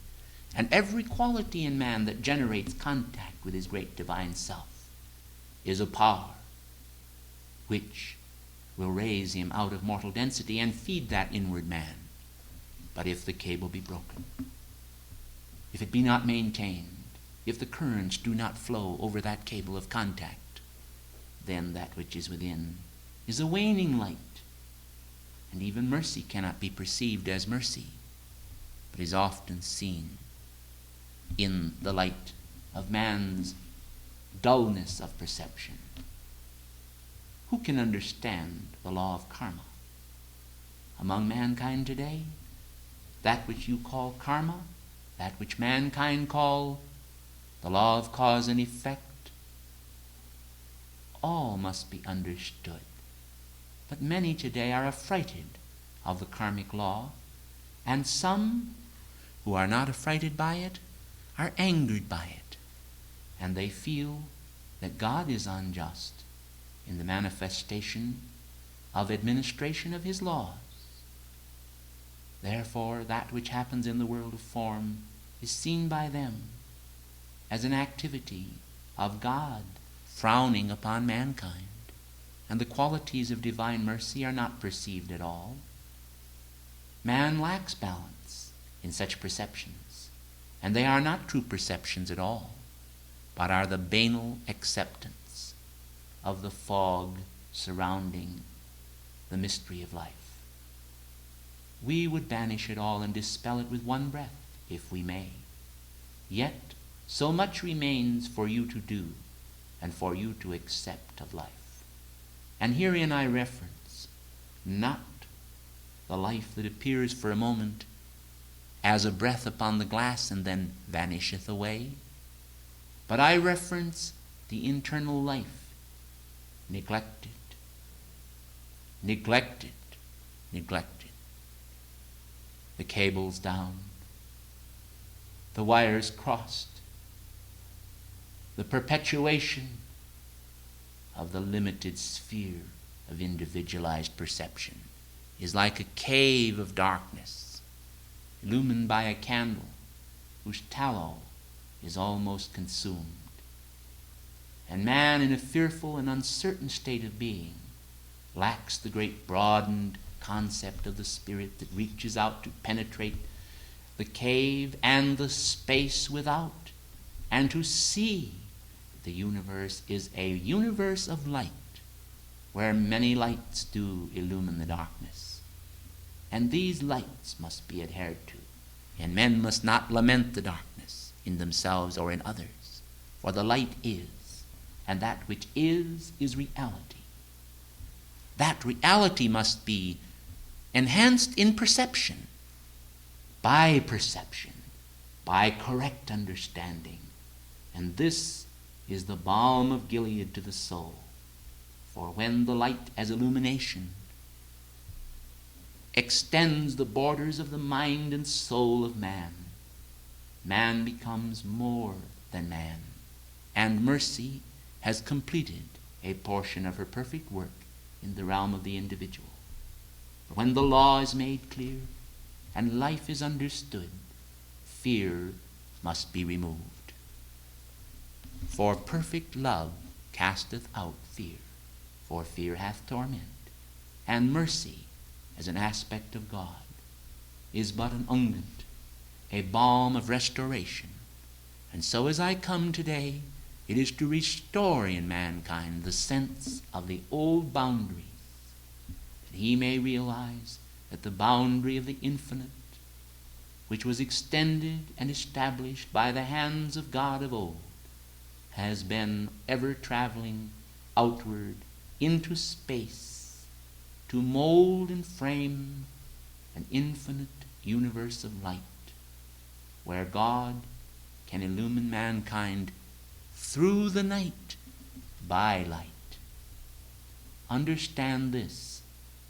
and every quality in man that generates contact with his great divine self is a power which will raise him out of mortal density and feed that inward man. But if the cable be broken, if it be not maintained, if the currents do not flow over that cable of contact, then that which is within is a waning light, and even mercy cannot be perceived as mercy, but is often seen in the light of man's dullness of perception. Who can understand the law of karma? Among mankind today, that which you call karma, that which mankind call the law of cause and effect, all must be understood. But many today are affrighted of the karmic law, and some who are not affrighted by it are angered by it, and they feel that God is unjust in the manifestation of administration of his laws. Therefore, that which happens in the world of form is seen by them as an activity of God frowning upon mankind, and the qualities of divine mercy are not perceived at all. Man lacks balance in such perceptions, and they are not true perceptions at all, but are the banal acceptance of the fog surrounding the mystery of life. We would banish it all and dispel it with one breath, if we may. Yet so much remains for you to do and for you to accept of life. And herein I reference not the life that appears for a moment as a breath upon the glass and then vanisheth away, but I reference the internal life, neglected, the cables down, the wires crossed, the perpetuation of the limited sphere of individualized perception is like a cave of darkness, illumined by a candle whose tallow is almost consumed. And man, in a fearful and uncertain state of being, lacks the great broadened concept of the Spirit that reaches out to penetrate the cave and the space without, and to see the universe is a universe of light, where many lights do illumine the darkness. And these lights must be adhered to, and men must not lament the darkness in themselves or in others, for the light is, and that which is reality. That reality must be enhanced in perception, by correct understanding. And this is the balm of Gilead to the soul. For when the light as illumination extends the borders of the mind and soul of man, man becomes more than man, and mercy has completed a portion of her perfect work in the realm of the individual. For when the law is made clear and life is understood, fear must be removed. For perfect love casteth out fear, for fear hath torment, and mercy, as an aspect of God, is but an unguent, a balm of restoration. And so as I come today, it is to restore in mankind the sense of the old boundaries, that he may realize that the boundary of the infinite, which was extended and established by the hands of God of old, has been ever traveling outward into space to mold and frame an infinite universe of light, where God can illumine mankind through the night by light. Understand this,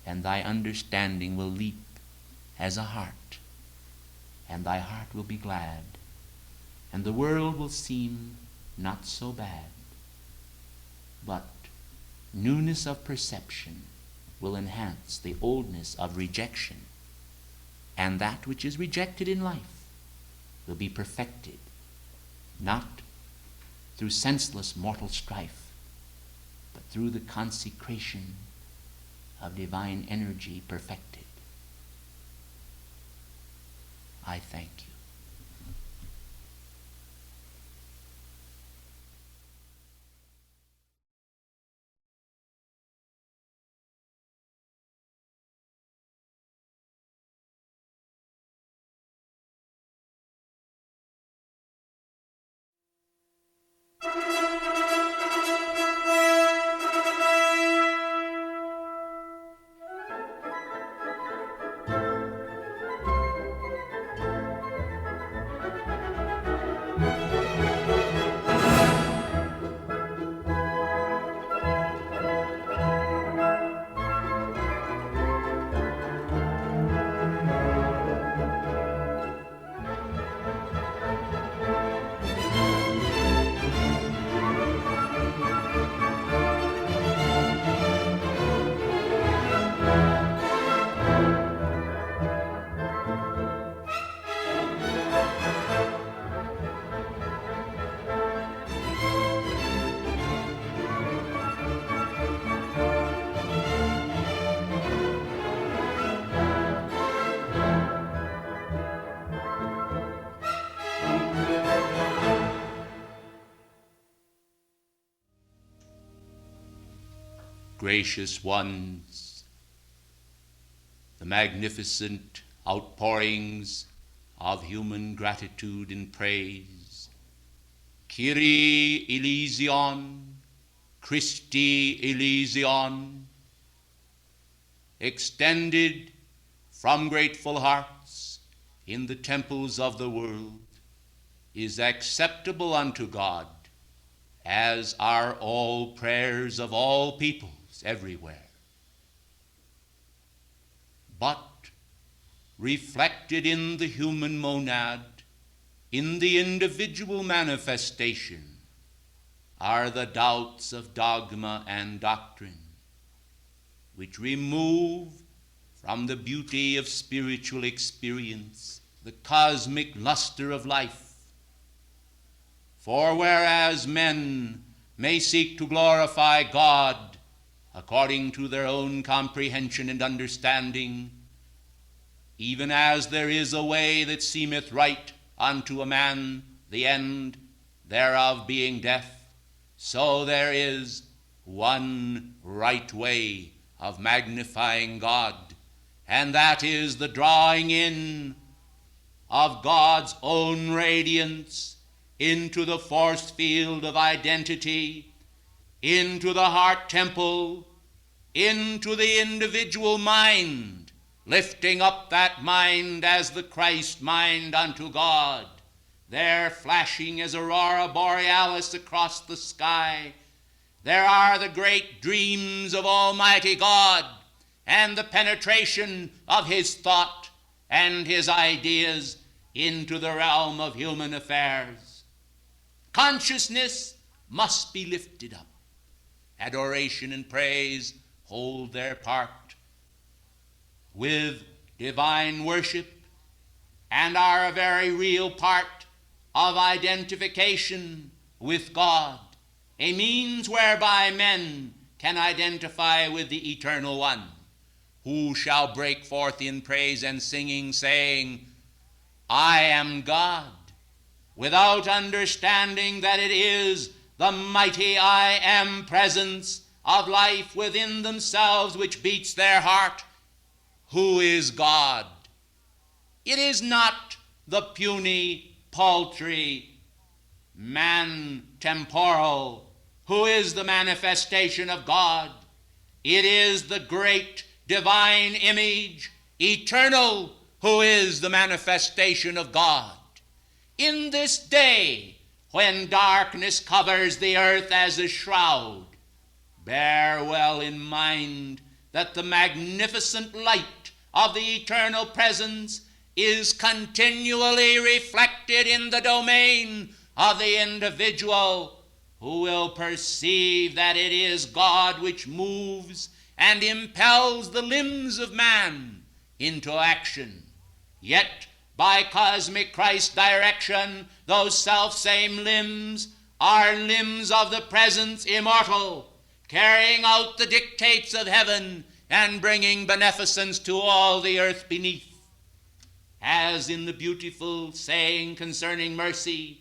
and thy understanding will leap as a hart, and thy heart will be glad, and the world will seem not so bad. But newness of perception will enhance the oldness of rejection, and that which is rejected in life will be perfected, not through senseless mortal strife, but through the consecration of divine energy perfected. I thank you. Gracious ones, the magnificent outpourings of human gratitude and praise, Kyrie eleison, Christi eleison, extended from grateful hearts in the temples of the world, is acceptable unto God, as are all prayers of all peoples everywhere. But reflected in the human monad, in the individual manifestation, are the doubts of dogma and doctrine, which remove from the beauty of spiritual experience the cosmic luster of life. For whereas men may seek to glorify God according to their own comprehension and understanding, even as there is a way that seemeth right unto a man, the end thereof being death, so there is one right way of magnifying God, and that is the drawing in of God's own radiance into the force field of identity, into the heart temple, into the individual mind, lifting up that mind as the Christ mind unto God, there flashing as aurora borealis across the sky. There are the great dreams of Almighty God and the penetration of his thought and his ideas into the realm of human affairs. Consciousness must be lifted up. Adoration and praise hold their part with divine worship and are a very real part of identification with God, a means whereby men can identify with the Eternal One, who shall break forth in praise and singing, saying, I am God, without understanding that it is the mighty I am presence of life within themselves which beats their heart. Who is God? It is not the puny, paltry, man temporal who is the manifestation of God. It is the great divine image, eternal, who is the manifestation of God. In this day, when darkness covers the earth as a shroud, bear well in mind that the magnificent light of the eternal presence is continually reflected in the domain of the individual, who will perceive that it is God which moves and impels the limbs of man into action. Yet, by cosmic Christ's direction, those self-same limbs are limbs of the presence immortal, carrying out the dictates of heaven and bringing beneficence to all the earth beneath. As in the beautiful saying concerning mercy,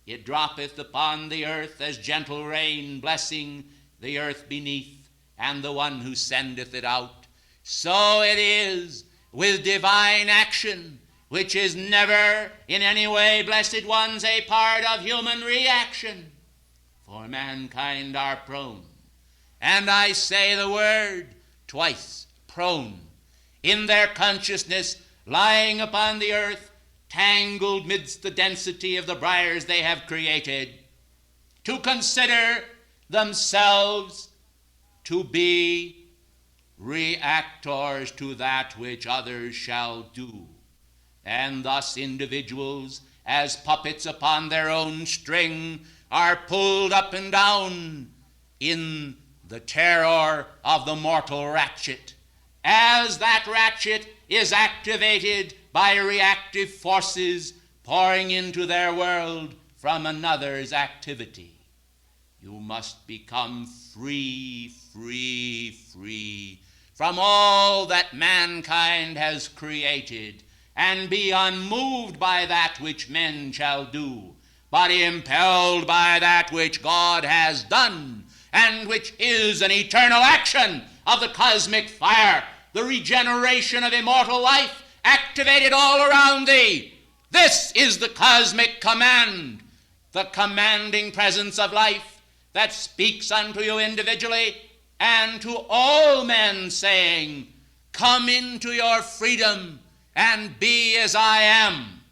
it droppeth upon the earth as gentle rain, blessing the earth beneath and the one who sendeth it out. So it is with divine action, which is never in any way, blessed ones, a part of human reaction. For mankind are prone, and I say the word twice, prone, in their consciousness, lying upon the earth, tangled midst the density of the briars they have created, to consider themselves to be reactors to that which others shall do. And thus individuals, as puppets upon their own string, are pulled up and down in the terror of the mortal ratchet, as that ratchet is activated by reactive forces pouring into their world from another's activity. You must become free from all that mankind has created, and be unmoved by that which men shall do, but impelled by that which God has done, and which is an eternal action of the cosmic fire, the regeneration of immortal life activated all around thee. This is the cosmic command, the commanding presence of life that speaks unto you individually and to all men, saying, come into your freedom and be as I am.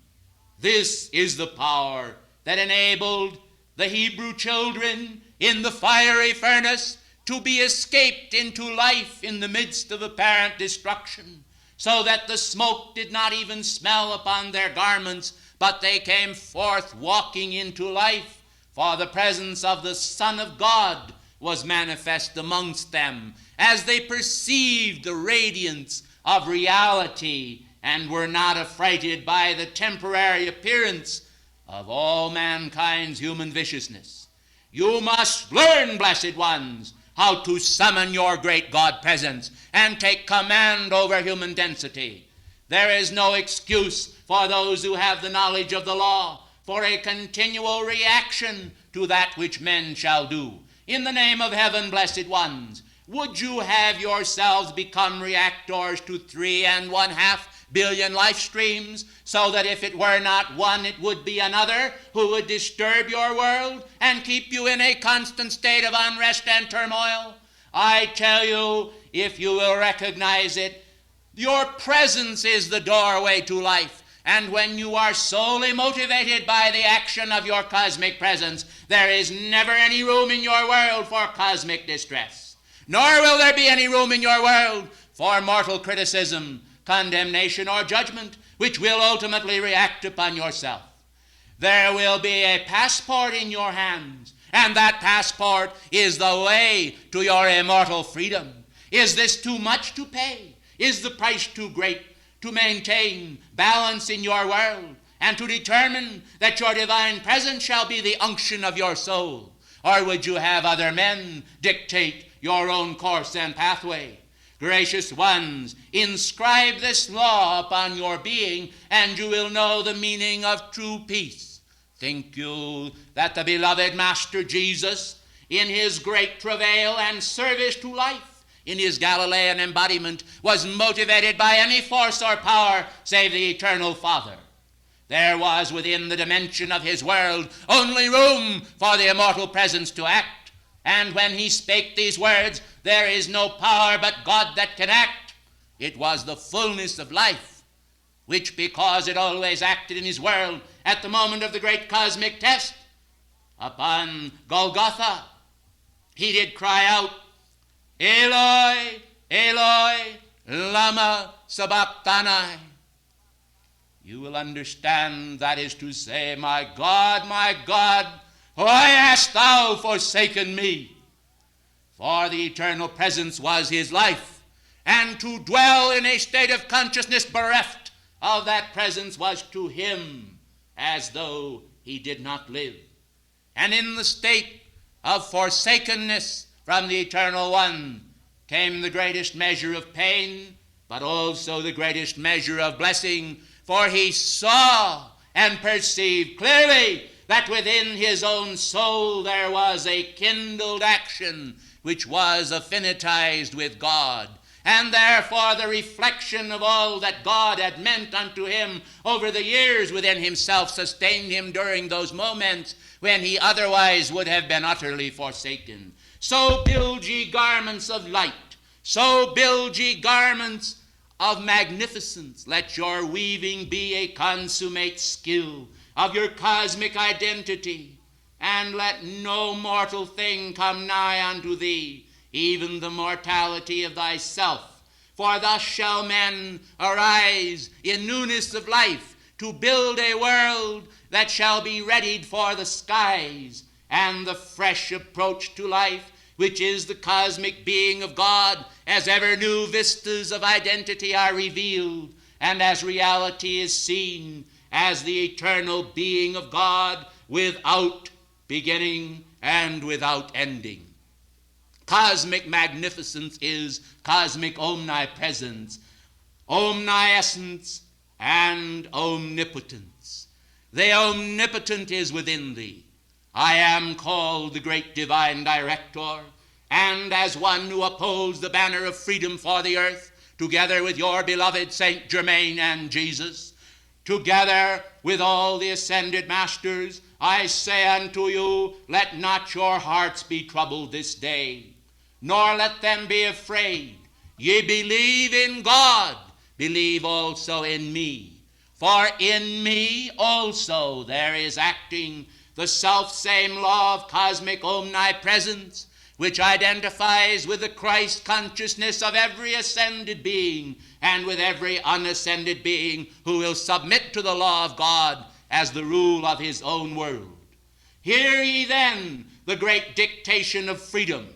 This is the power that enabled the Hebrew children in the fiery furnace to be escaped into life in the midst of apparent destruction, so that the smoke did not even smell upon their garments, but they came forth walking into life, for the presence of the Son of God was manifest amongst them, as they perceived the radiance of reality and were not affrighted by the temporary appearance of all mankind's human viciousness. You must learn, blessed ones, how to summon your great God presence and take command over human density. There is no excuse for those who have the knowledge of the law for a continual reaction to that which men shall do. In the name of heaven, blessed ones, would you have yourselves become reactors to 3.5 billion life streams, so that if it were not one, it would be another who would disturb your world and keep you in a constant state of unrest and turmoil? I tell you, if you will recognize it, your presence is the doorway to life. And when you are solely motivated by the action of your cosmic presence, there is never any room in your world for cosmic distress. Nor will there be any room in your world for mortal criticism, condemnation, or judgment, which will ultimately react upon yourself. There will be a passport in your hands, and that passport is the way to your immortal freedom. Is this too much to pay? Is the price too great to maintain balance in your world and to determine that your divine presence shall be the unction of your soul? Or would you have other men dictate your own course and pathway? Gracious ones, inscribe this law upon your being, and you will know the meaning of true peace. Think you that the beloved Master Jesus, in his great travail and service to life, in his Galilean embodiment, was motivated by any force or power save the eternal Father? There was within the dimension of his world only room for the immortal presence to act. And when he spake these words, there is no power but God that can act. It was the fullness of life, which, because it always acted in his world at the moment of the great cosmic test, upon Golgotha, he did cry out, Eloi, Eloi, lama sabachthani. You will understand that is to say, my God, why hast thou forsaken me? For the eternal presence was his life, and to dwell in a state of consciousness bereft of that presence was to him as though he did not live. And in the state of forsakenness from the Eternal One came the greatest measure of pain, but also the greatest measure of blessing, for he saw and perceived clearly that within his own soul there was a kindled action which was affinitized with God, and therefore the reflection of all that God had meant unto him over the years within himself sustained him during those moments when he otherwise would have been utterly forsaken. So build ye garments of light, so build ye garments of magnificence. Let your weaving be a consummate skill of your cosmic identity, and let no mortal thing come nigh unto thee, even the mortality of thyself. For thus shall men arise in newness of life to build a world that shall be readied for the skies and the fresh approach to life, which is the cosmic being of God, as ever new vistas of identity are revealed, and as reality is seen as the eternal being of God without beginning and without ending. Cosmic magnificence is cosmic omnipresence, omniscience, and omnipotence. The omnipotent is within thee. I am called the great divine director, and as one who upholds the banner of freedom for the earth, together with your beloved Saint Germain and Jesus, together with all the ascended masters, I say unto you, let not your hearts be troubled this day, nor let them be afraid. Ye believe in God, believe also in me. For in me also there is acting the self-same law of cosmic omnipresence, which identifies with the Christ consciousness of every ascended being and with every unascended being who will submit to the law of God as the rule of his own world. Hear ye then the great dictation of freedom.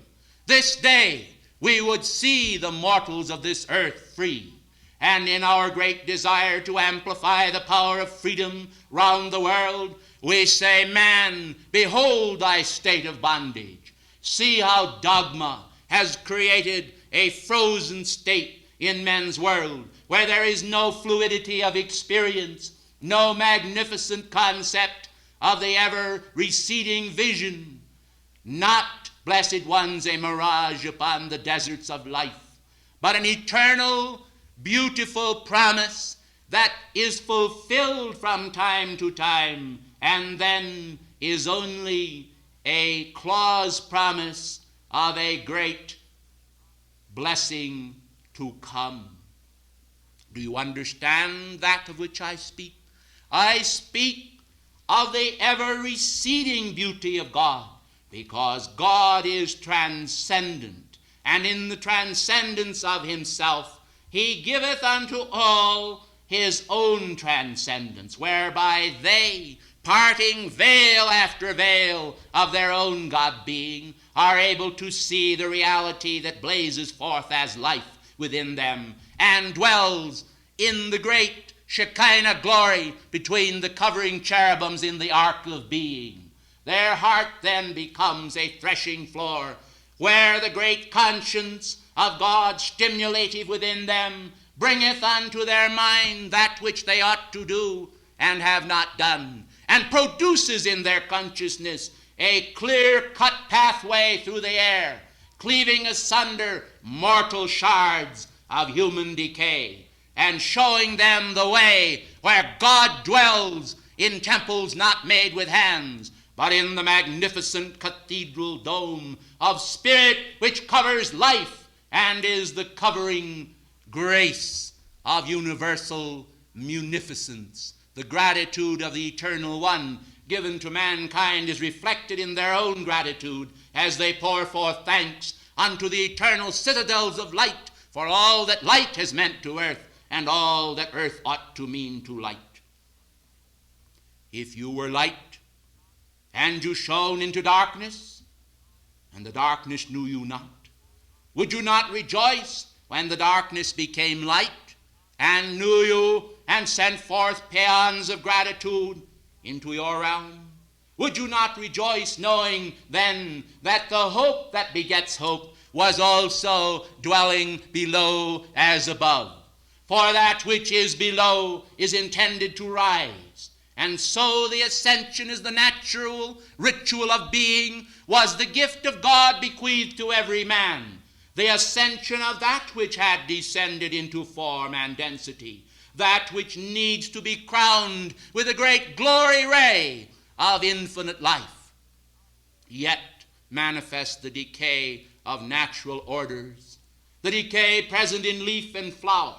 This day we would see the mortals of this earth free, and in our great desire to amplify the power of freedom round the world, we say, man, behold thy state of bondage. See how dogma has created a frozen state in men's world where there is no fluidity of experience, no magnificent concept of the ever receding vision, not, blessed ones, a mirage upon the deserts of life, but an eternal, beautiful promise that is fulfilled from time to time and then is only a clause promise of a great blessing to come. Do you understand that of which I speak? I speak of the ever-receding beauty of God, because God is transcendent, and in the transcendence of himself he giveth unto all his own transcendence, whereby they, parting veil after veil of their own God-being, are able to see the reality that blazes forth as life within them and dwells in the great Shekinah glory between the covering cherubims in the ark of being. Their heart then becomes a threshing floor where the great conscience of God stimulative within them bringeth unto their mind that which they ought to do and have not done, and produces in their consciousness a clear-cut pathway through the air, cleaving asunder mortal shards of human decay, and showing them the way where God dwells in temples not made with hands, but in the magnificent cathedral dome of spirit which covers life and is the covering grace of universal munificence. The gratitude of the Eternal One given to mankind is reflected in their own gratitude as they pour forth thanks unto the eternal citadels of light for all that light has meant to earth and all that earth ought to mean to light. If you were light and you shone into darkness, and the darkness knew you not, would you not rejoice when the darkness became light and knew you and sent forth paeans of gratitude into your realm? Would you not rejoice knowing then that the hope that begets hope was also dwelling below as above? For that which is below is intended to rise. And so the ascension is the natural ritual of being, was the gift of God bequeathed to every man. The ascension of that which had descended into form and density, that which needs to be crowned with a great glory ray of infinite life, yet manifests the decay of natural orders, the decay present in leaf and flower,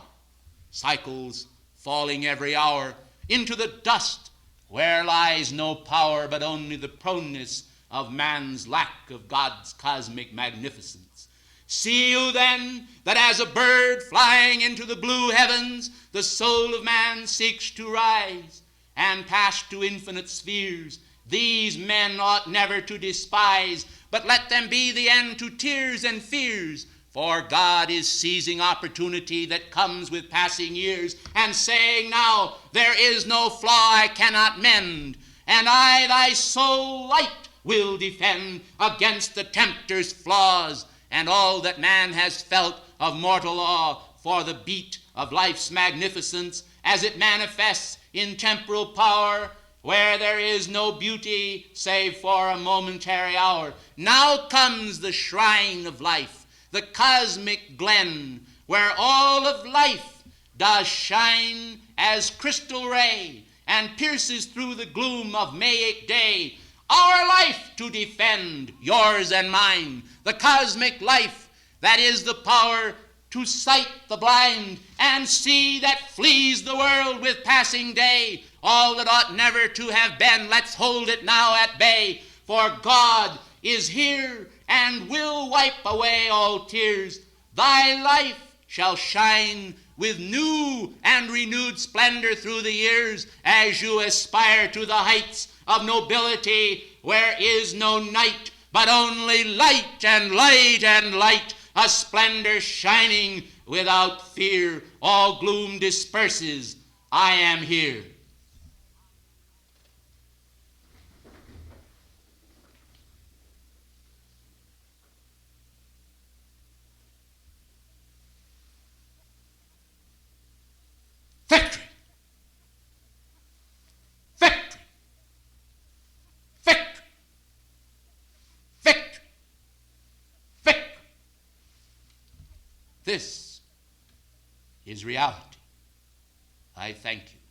cycles falling every hour into the dust where lies no power but only the proneness of man's lack of God's cosmic magnificence. See you then that as a bird flying into the blue heavens, the soul of man seeks to rise and pass to infinite spheres. These men ought never to despise, but let them be the end to tears and fears. For God is seizing opportunity that comes with passing years and saying, now there is no flaw I cannot mend, and I, thy sole light, will defend against the tempter's flaws. And all that man has felt of mortal awe for the beat of life's magnificence as it manifests in temporal power, where there is no beauty save for a momentary hour. Now comes the shrine of life, the cosmic glen, where all of life does shine as crystal ray and pierces through the gloom of Mayic day. Our life to defend, yours and mine, the cosmic life that is the power to sight the blind and see that flees the world with passing day. All that ought never to have been, let's hold it now at bay, for God is here and will wipe away all tears. Thy life shall shine with new and renewed splendor through the years as you aspire to the heights of nobility where is no night, but only light and light and light, a splendor shining without fear. All gloom disperses. I am here. Victory! Victory! Victory! Victory! Victory! This is reality. I thank you.